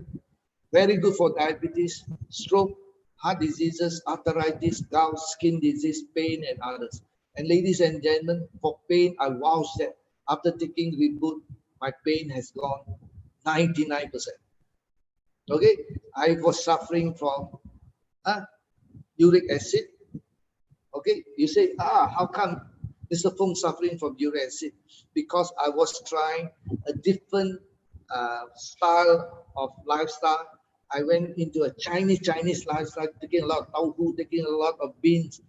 very good for diabetes, stroke, heart diseases, arthritis, gout, skin disease, pain, and others. And ladies and gentlemen, for pain, I vouch that after taking Reboot, my pain has gone 99%. Okay, I was suffering from uric acid. Okay, you say, how come Mr. Fung suffering from uric acid? Because I was trying a different style of lifestyle. I went into a Chinese lifestyle, taking a lot of tofu, taking a lot of beans,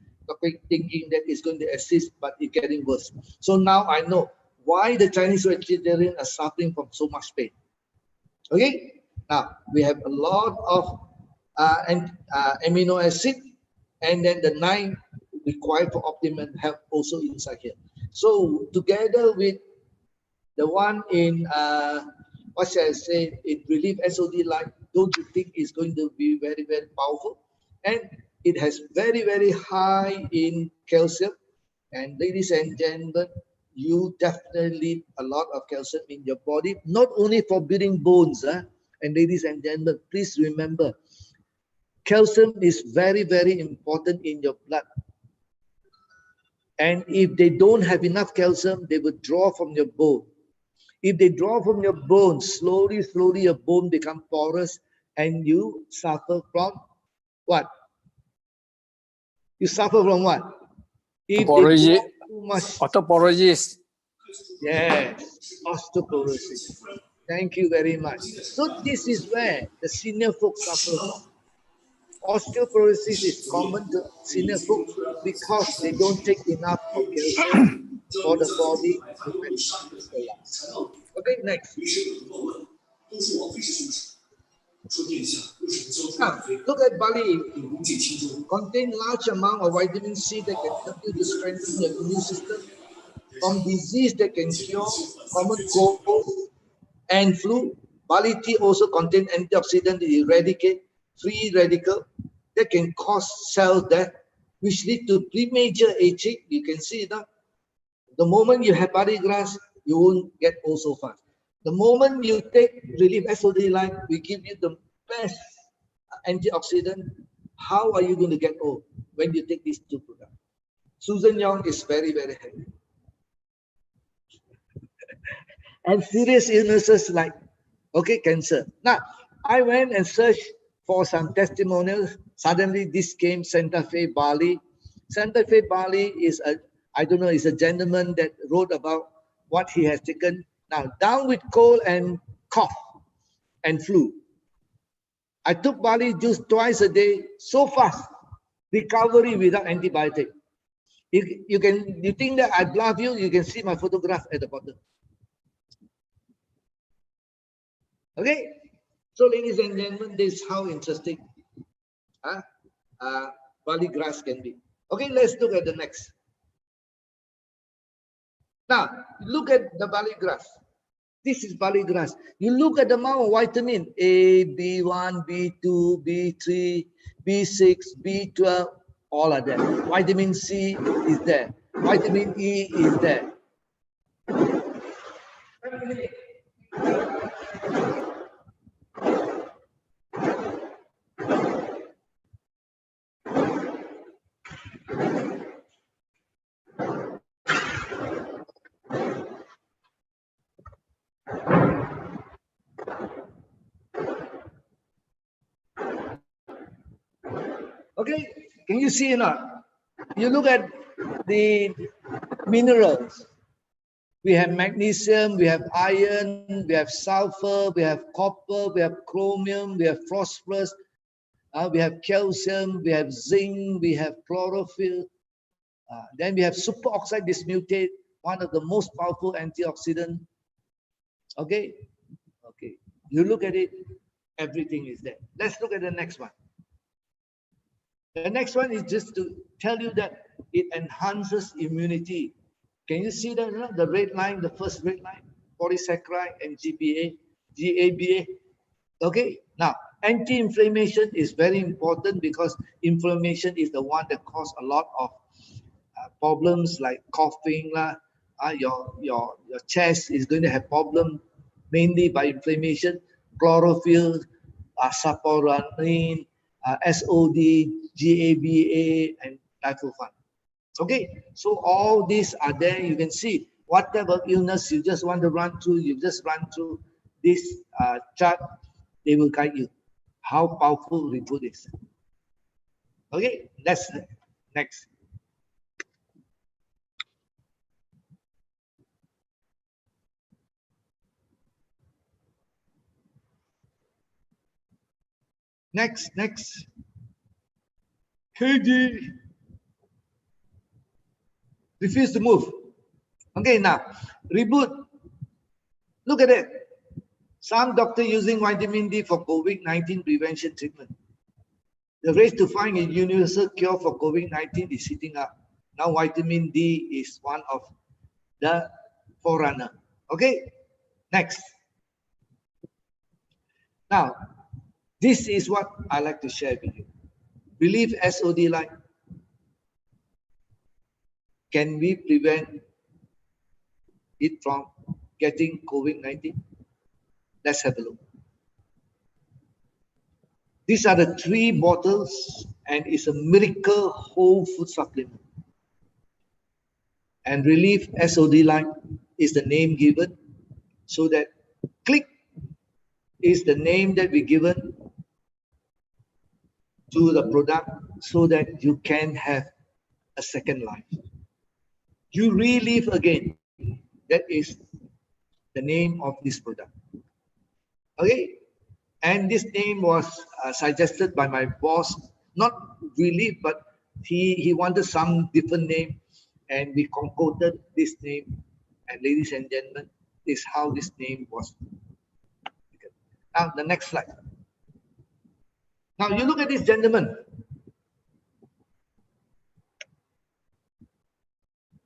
thinking that it's going to assist, but it's getting worse. So now I know why the Chinese vegetarians are suffering from so much pain. Okay, now we have a lot of amino acid, and then the 9 required for optimum health also inside here. So together with the one in what shall I say, in relief SOD light, don't you think is going to be very, very powerful? And it has very, very high in calcium. And ladies and gentlemen, you definitely need a lot of calcium in your body, not only for building bones. And ladies and gentlemen, please remember, calcium is very, very important in your blood. And if they don't have enough calcium, they will draw from your bone. If they draw from your bone, slowly, slowly your bone become porous and you suffer from what? You suffer from what? If they draw too much. Osteoporosis. Yes, osteoporosis. Thank you very much. So this is where the senior folks suffer from. Osteoporosis is common to senior folks because they don't take enough of calcium for the body to metabolize. Okay, next. Now, look at barley. Contain large amount of vitamin C that can help you to strengthen your immune system from disease that can cure common cold and flu. Barley tea also contains antioxidant that eradicate free radical that can cause cell death, which lead to premature aging. You can see that the moment you have barley grass, you won't get old so fast. The moment you take relief SOD line, we give you the best antioxidant. How are you going to get old when you take these two products? Susan Young is very, very heavy. And serious illnesses like, okay, cancer. Now, I went and searched for some testimonials. Suddenly, this came Santa Fe Bali. Santa Fe Bali is a, I don't know, is a gentleman that wrote about what he has taken. Now, down with cold and cough and flu. I took barley juice twice a day, so fast, recovery without antibiotic. You think that I bluff you, you can see my photograph at the bottom. Okay, so ladies and gentlemen, this is how interesting barley grass can be. Okay, let's look at the next. Now, look at the barley grass. This is barley grass. You look at the amount of vitamin A, B1, B2, B3, B6, B12, all are there. Vitamin C is there. Vitamin E is there. Okay, can you see or not? You look at the minerals. We have magnesium, we have iron, we have sulfur, we have copper, we have chromium, we have phosphorus, we have calcium, we have zinc, we have chlorophyll. Then we have superoxide dismutate, one of the most powerful antioxidant. Okay, okay. You look at it, everything is there. Let's look at the next one. The next one is just to tell you that it enhances immunity. Can you see that? The red line, the first red line, polysaccharide and GABA. Okay, now anti-inflammation is very important because inflammation is the one that causes a lot of problems like coughing. Your chest is going to have problem mainly by inflammation. Chlorophyll, saponin, SOD, GABA, and tryptophan. Okay, so all these are there. You can see what type of illness you just want to run through. You just run through this chart. They will guide you how powerful the food is. Okay, that's next. Next. KG. Refuse to move. Okay, now, reboot. Look at it. Some doctor using vitamin D for COVID-19 prevention treatment. The race to find a universal cure for COVID-19 is heating up. Now vitamin D is one of the forerunner. Okay, next. Now, this is what I like to share with you. Relief SOD line. Can we prevent it from getting COVID-19? Let's have a look. These are the 3 bottles and it's a miracle whole food supplement. And Relief SOD line is the name given so that click is the name that we given to the product so that you can have a second life. You relive again. That is the name of this product. Okay, and this name was suggested by my boss, not really, but he wanted some different name, and we concocted this name. And ladies and gentlemen, this is how this name was. Now the next slide. Now you look at this gentleman.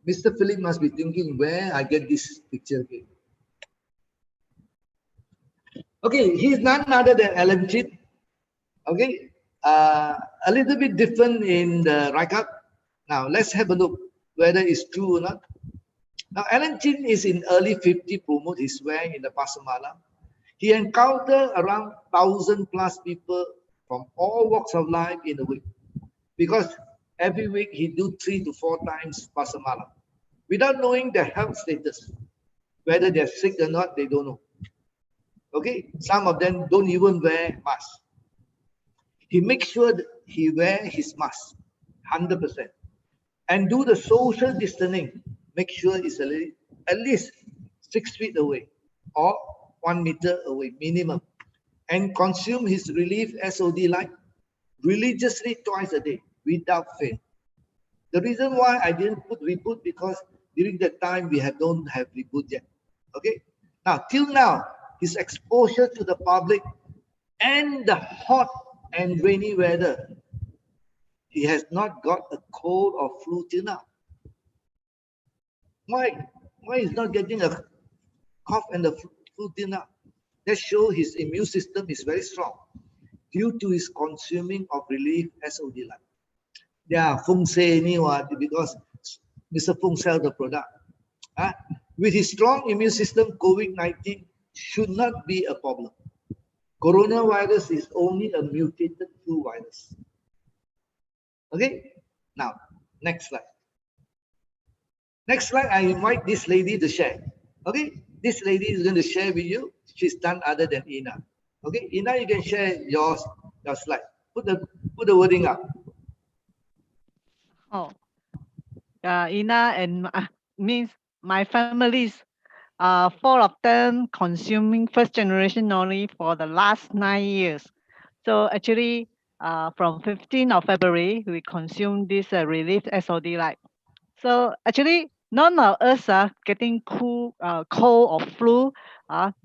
Mr. Philip must be thinking where I get this picture again. Okay, he's none other than Alan Chin. Okay, a little bit different in the write-up. Now let's have a look whether it's true or not. Now Alan Chin is in early 50, promote his wearing in the Pasar Malam. He encountered around 1,000 plus people from all walks of life in a week, because every week he do 3 to 4 times Pasar Malam without knowing their health status, whether they're sick or not, they don't know. Okay, some of them don't even wear mask. He makes sure that he wear his mask 100% and do the social distancing. Make sure it's at least 6 feet away or 1 meter away minimum, and consume his Relief SOD line religiously twice a day without fail. The reason why I didn't put reboot, because during that time we don't have reboot yet. Okay, now till now his exposure to the public and the hot and rainy weather, he has not got a cold or flu till now. Why is not getting a cough and the flu till now? That shows his immune system is very strong due to his consuming of Relief SOD line. Yeah, Fung say because Mr. Fung sell the product. With his strong immune system, COVID-19 should not be a problem. Coronavirus is only a mutated flu virus. Okay, now next slide. Next slide, I invite this lady to share. Okay, this lady is going to share with you. She's none other than Ina. Okay, Ina, you can share your slide. Put the wording up. Oh, Ina and means my families. 4 of them consuming first generation only for the last 9 years. So actually, from 15th of February, we consume this Relief SOD light. So actually, none of us are getting cold or flu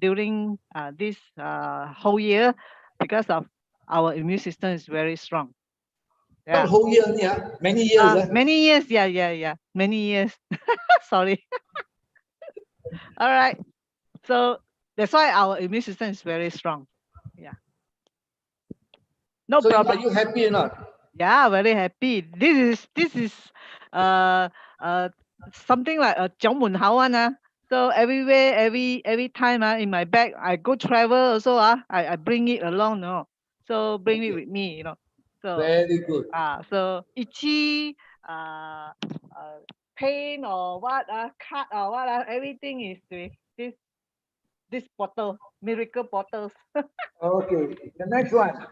during this whole year, because of our immune system is very strong. Not whole year, yeah, many years. Many years, yeah, many years. Sorry. All right. So that's why our immune system is very strong. Yeah. No problem. Are you happy or not? Yeah, very happy. This is something like a 掌门好 one. So everywhere, every time in my bag, I go travel also I bring it along, no. So bring it with me, you know. So very good. So itchy, pain or what, cut or what, everything is with this bottle, miracle bottles. Okay, the next one.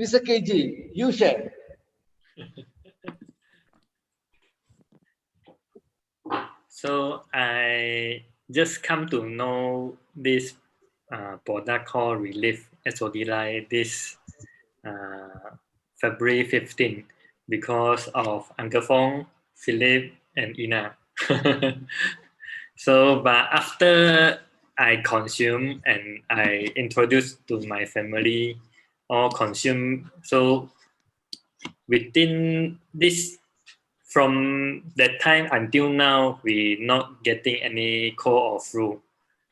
Mr. KG, you share. So I just come to know this product called Relief SOD line this February 15 because of Uncle Fong, Philip, and Ina. So, but after I consume and I introduce to my family or consume, so within this, from that time until now, we not getting any cold or flu.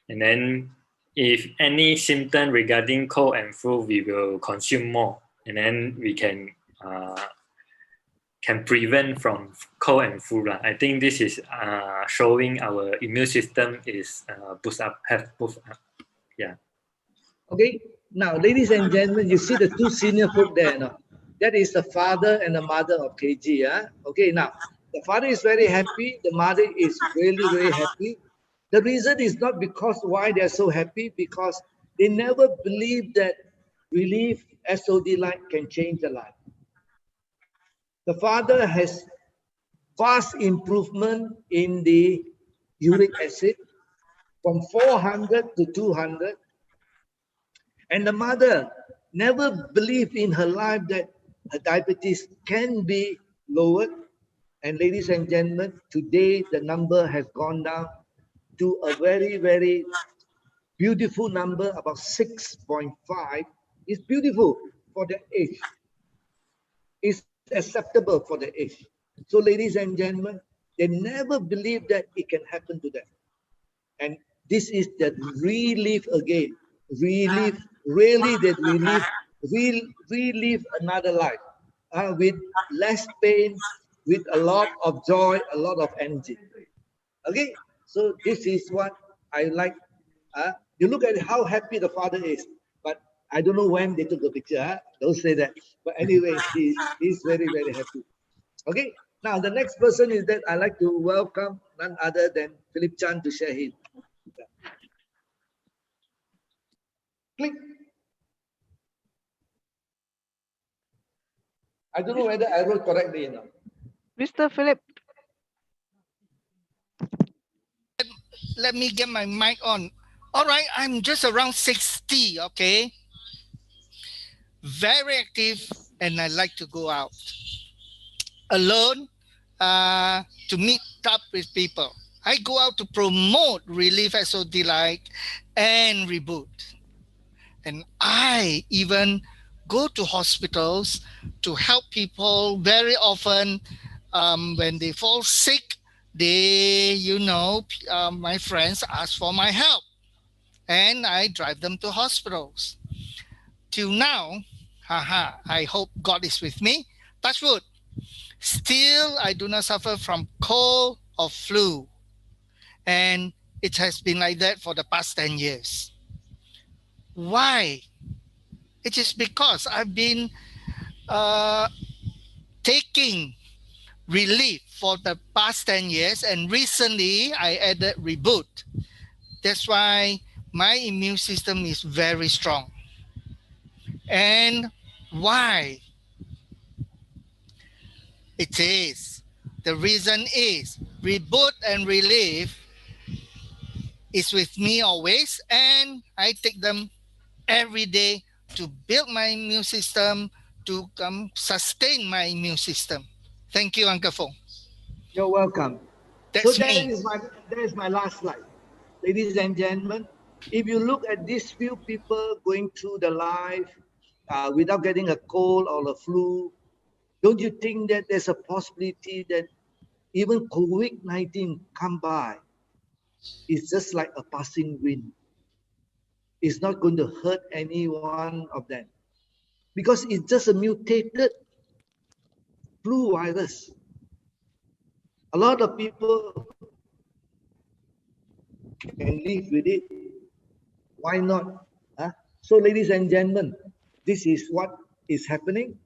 And then if any symptom regarding cold and flu, we will consume more. And then we can prevent from cold and flu. I think this is showing our immune system is boost up, have boost up. Yeah. Okay. Now, ladies and gentlemen, you see the two senior folk there. No? That is the father and the mother of KG. Okay. Now, the father is very happy. The mother is really, very happy. The reason is not because why they're so happy, because they never believed that relief SOD light can change the life. The father has vast improvement in the uric acid from 400 to 200. And the mother never believed in her life that her diabetes can be lowered. And ladies and gentlemen, today the number has gone down to a very, very beautiful number, about 6.5. It's beautiful for the age. It's acceptable for the age. So ladies and gentlemen, they never believed that it can happen to them. And this is that relive again. Relive, really that relive another life with less pain, with a lot of joy, a lot of energy. Okay, so this is what I like. You look at how happy the father is, but I don't know when they took the picture. Don't say that. But anyway, he's very, very happy. Okay, now the next person is that I like to welcome none other than Philip Chan to share his. Click. I don't know whether I wrote correctly or not. Mr. Philip. Let me get my mic on. All right, I'm just around 60, okay? Very active, and I like to go out alone to meet up with people. I go out to promote Relief SOD Light and Reboot. And I even go to hospitals to help people very often when they fall sick. They, my friends ask for my help and I drive them to hospitals. Till now, I hope God is with me. Touch wood. Still, I do not suffer from cold or flu. And it has been like that for the past 10 years. Why? It is because I've been taking relief for the past 10 years, and recently I added Reboot. That's why my immune system is very strong. And why? It is. The reason is Reboot and Relief is with me always, and I take them every day to build my immune system, to sustain my immune system. Thank you, Uncle Fong. You're welcome. That's so me. that is my last slide. Ladies and gentlemen, if you look at these few people going through the life without getting a cold or a flu, don't you think that there's a possibility that even COVID-19 come by? It's just like a passing wind. It's not going to hurt any one of them because it's just a mutated flu virus. A lot of people can live with it. Why not? So, ladies and gentlemen, this is what is happening.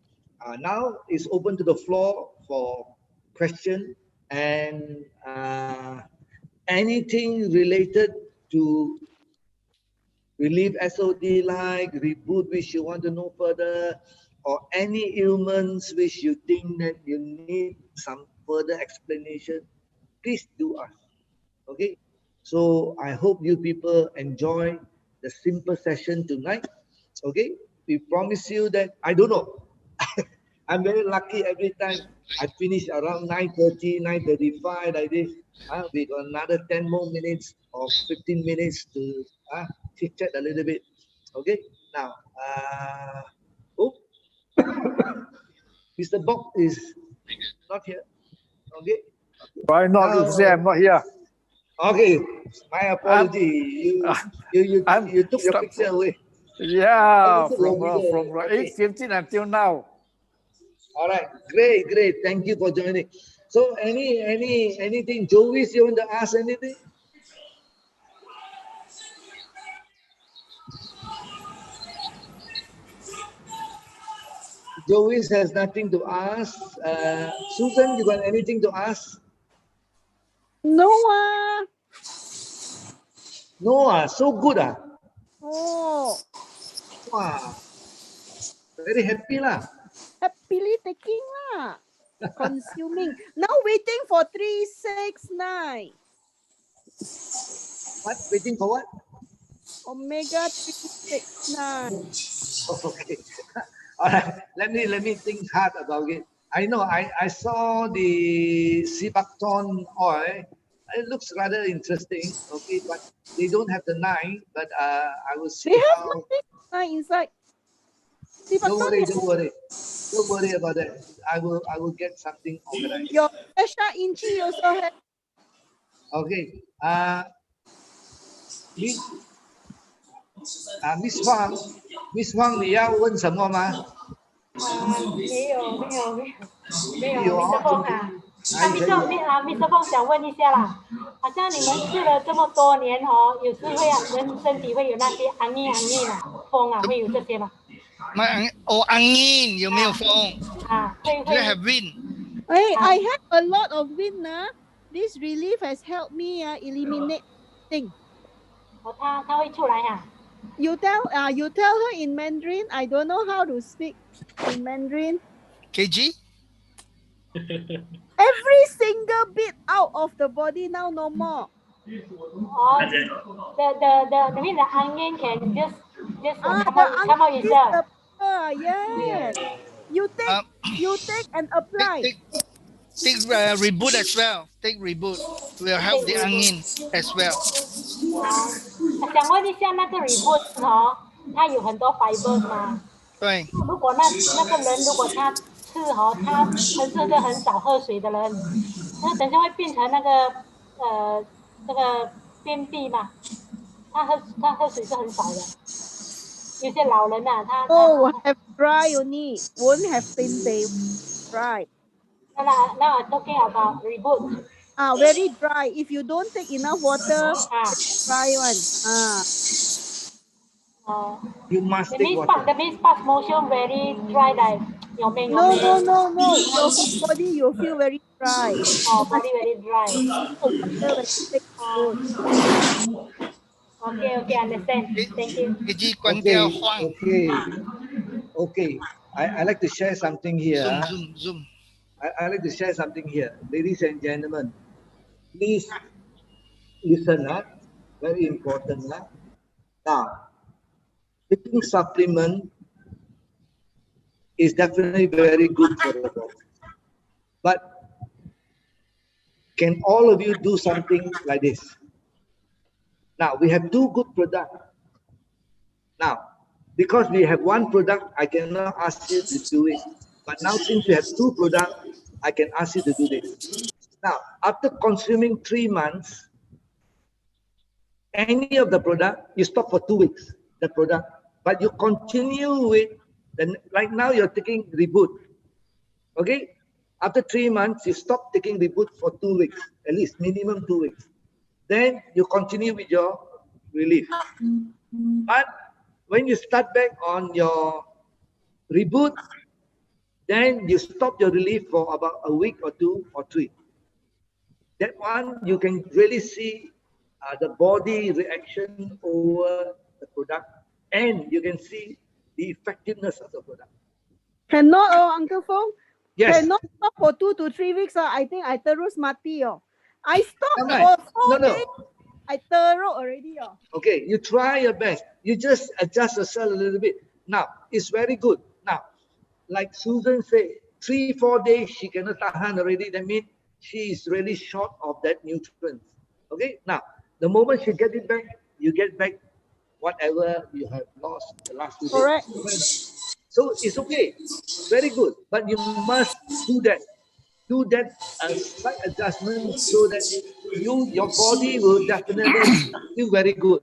Now it's open to the floor for question and anything related to relief SOD like reboot which you want to know further, or any ailments which you think that you need some further explanation, please do ask. Okay, so I hope you people enjoy the simple session tonight. Okay, we promise you that. I don't know. I'm very lucky every time I finish around 9:30, 9:35 like this. We got another 10 more minutes or 15 minutes to chit chat a little bit. Okay, now, oh, Mr. Bob is not here. Okay, Why not? You say I'm not here. Okay, my apology. You took your picture away. Yeah, took from your picture away. Okay. 8:15 until now. All right, great. Thank you for joining. So, anything, Joey? You want to ask anything? Joey has nothing to ask. Susan, you got anything to ask? No, No, so good. Oh, Wow, very happy lah. happily taking lah. Consuming. Now waiting for 369. What? Waiting for what? Omega 369. Okay. All right. Let me think hard about it. I know I saw the Sibacton oil. It looks rather interesting. Okay, but they don't have the 9. But I will see They have how. nothing inside. Don't worry about that. I will get something organized. Your Asha Inchi also have. Okay. Miss Huang, 你要问什么吗？没有，Mr. Fong 啊，Mr. Fong 想问一下啦，好像你们吃了这么多年哦，有时会人身体会有那些angin嘛，风啊，会有这些吗？angin 有没有风？会 Do you have wind? Hey, I have a lot of wind. This relief has helped me eliminate things. 它会出来哈。You tell her in Mandarin. I don't know how to speak in Mandarin. KG? Every single bit out of the body now no more. Oh, the mean the angin can just come out yourself. Yes. You take and apply. Take reboot as well. Take reboot will help the angin as well. 想问一下那个 reboot 哦，它有很多 fibers 吗？对。如果那个人如果他吃哦，他是个很少喝水的人，那等下会变成那个便秘嘛？他喝水是很少的。有些老人啊，他have dry only, won't have thin day, dry. Now I'm talking about reboot. Very dry. If you don't take enough water, dry one. You must take water. That means pass motion very dry like No. Your whole body you feel very dry. Body very dry. Water when you take food. Okay, understand. Thank you. Okay. I like to share something here. Zoom. I like to share something here. Ladies and gentlemen, please listen. Very important. Now, taking supplement is definitely very good for the body. But can all of you do something like this? Now, we have 2 good products. Now, because we have 1 product, I cannot ask you to do it. But now, since we have 2 products, I can ask you to do this. Now, after consuming 3 months, any of the product, you stop for 2 weeks, the product, but you continue with, like now you're taking reboot. Okay? After 3 months, you stop taking reboot for 2 weeks, at least minimum 2 weeks. Then you continue with your relief. But when you start back on your reboot, then you stop your relief for about a week or 2 or 3. That one, you can really see the body reaction over the product, and you can see the effectiveness of the product. Cannot, Uncle Fong? Yes. Cannot stop for 2 to 3 weeks. I think I terus mati. I stopped for 4 days. I thorough already. Oh. Okay, you try your best. You just adjust yourself a little bit. Now, it's very good. Now, like Susan said, 3-4 days she cannot tahan already. That means she is really short of that nutrient. Okay, now, the moment she get it back, you get back whatever you have lost the last 2 days. Correct. So it's okay, very good. But you must do that. Do that a slight adjustment so that your body will definitely feel very good.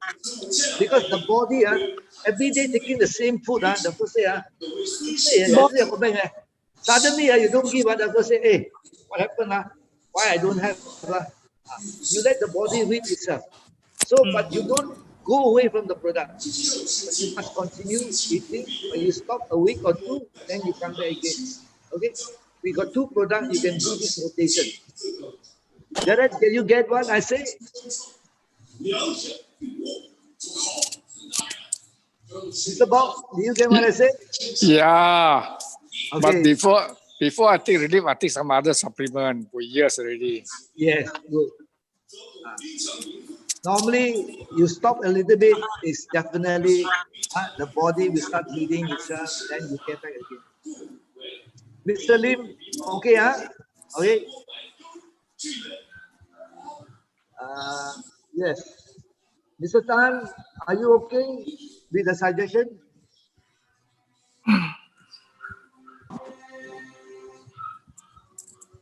Because the body every day taking the same food the first day suddenly you don't give the first say, hey, what happened why I don't have you let the body read itself. So but you don't go away from the product, but you must continue eating. When you stop a week or two, then you come back again. Okay, we got 2 products, you can do this rotation. Jared, can you get what I say? Mr. Bob, do you get what I say? Yeah. Okay. But before I take relief, I take some other supplement for years already. Yes, good. Normally, you stop a little bit, it's definitely the body will start healing itself, then you get back again. Mr. Lim, okay, Okay. Yes. Mr. Tan, are you okay with the suggestion?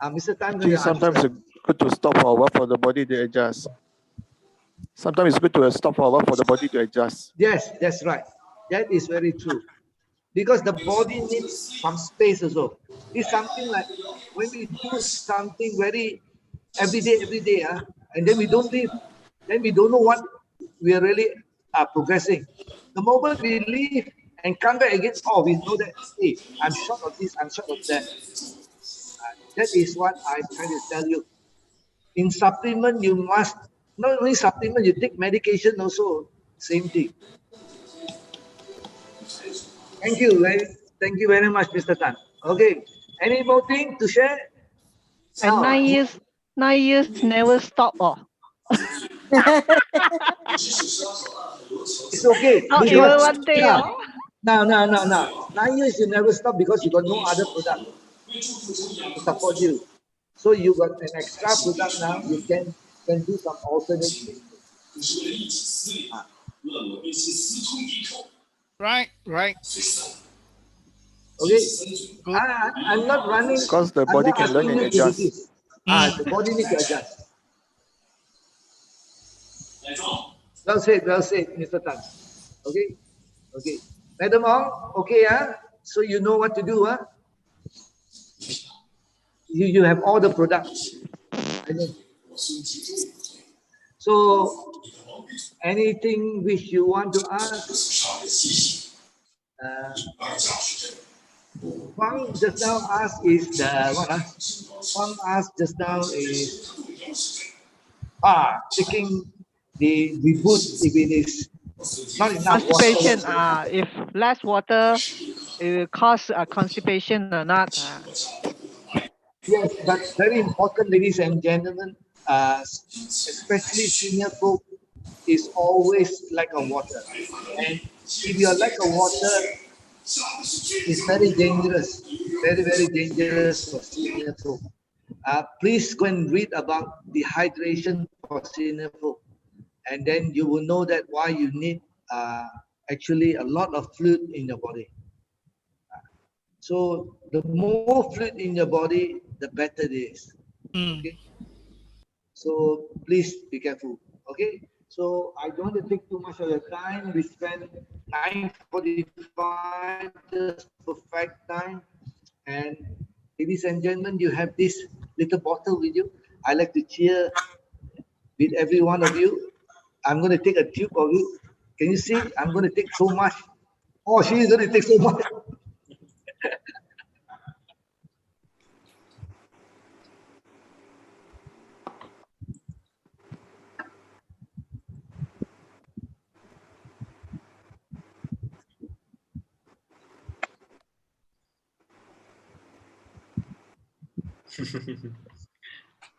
Mr. Tan, sometimes it's good to stop for a while for the body to adjust. Sometimes it's good to stop for a while for the body to adjust. Yes, that's right. That is very true. Because the body needs some space also. It's something like when we do something very every day, and then we don't leave, then we don't know what we are really progressing. The moment we leave and come back again, oh, we know that, hey, I'm short of this, I'm short of that. That is what I'm trying to tell you. In supplement, you must, not only supplement, you take medication also, same thing. Thank you very much, Mr. Tan. Okay, any more thing to share? And 9 years never stop. It's okay. Not even one day. No. 9 years you never stop because you got no other product to support you. So you got an extra product now. You can do some alternate treatment. Right. Okay. I'm not running. Because the body can learn and adjust. The body needs to adjust. Well said, Mr. Tan. Okay. Madam Ong, okay, so you know what to do, You have all the products. So, anything which you want to ask? Huang just now asked is the what? Huang asked just now is taking the boost if it is not enough constipation. water. If less water, it will cause constipation or not. Yes, but very important, ladies and gentlemen, especially senior folk, is always lack of water. And if you are lack of water, it's very dangerous, very dangerous for senior folk. Please go and read about dehydration for senior folk, and then you will know that why you need actually a lot of fluid in your body. So the more fluid in your body, the better it is. Okay. So please be careful. Okay. So I don't want to take too much of your time. We spent 9:45, just perfect time. And ladies and gentlemen, you have this little bottle with you. I like to cheer with every one of you. I'm going to take a tube of it. Can you see? I'm going to take so much. Oh, she's going to take so much.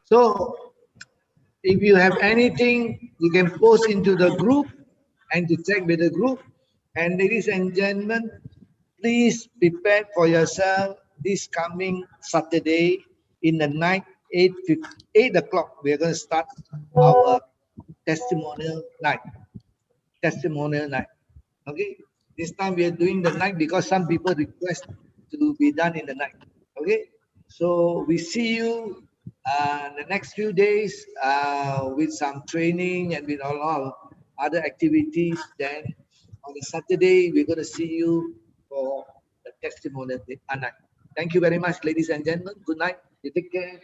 So, If you have anything, you can post into the group and to check with the group. And ladies and gentlemen, please prepare for yourself this coming Saturday in the night, 8 o'clock. We are going to start our testimonial night. Testimonial night. Okay. This time we are doing the night because some people request to be done in the night. Okay. So we see you the next few days with some training and with a lot of other activities. Then on the Saturday, we're going to see you for the testimonial night. Thank you very much, ladies and gentlemen. Good night. You take care.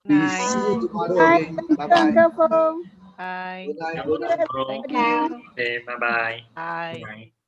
We see you tomorrow Bye. again. Thank Bye you, bye. Uncle Fong. Bye. Good night. Cảm Good ơn night. Pro. Thank you. Okay, bye bye. Bye. Good night.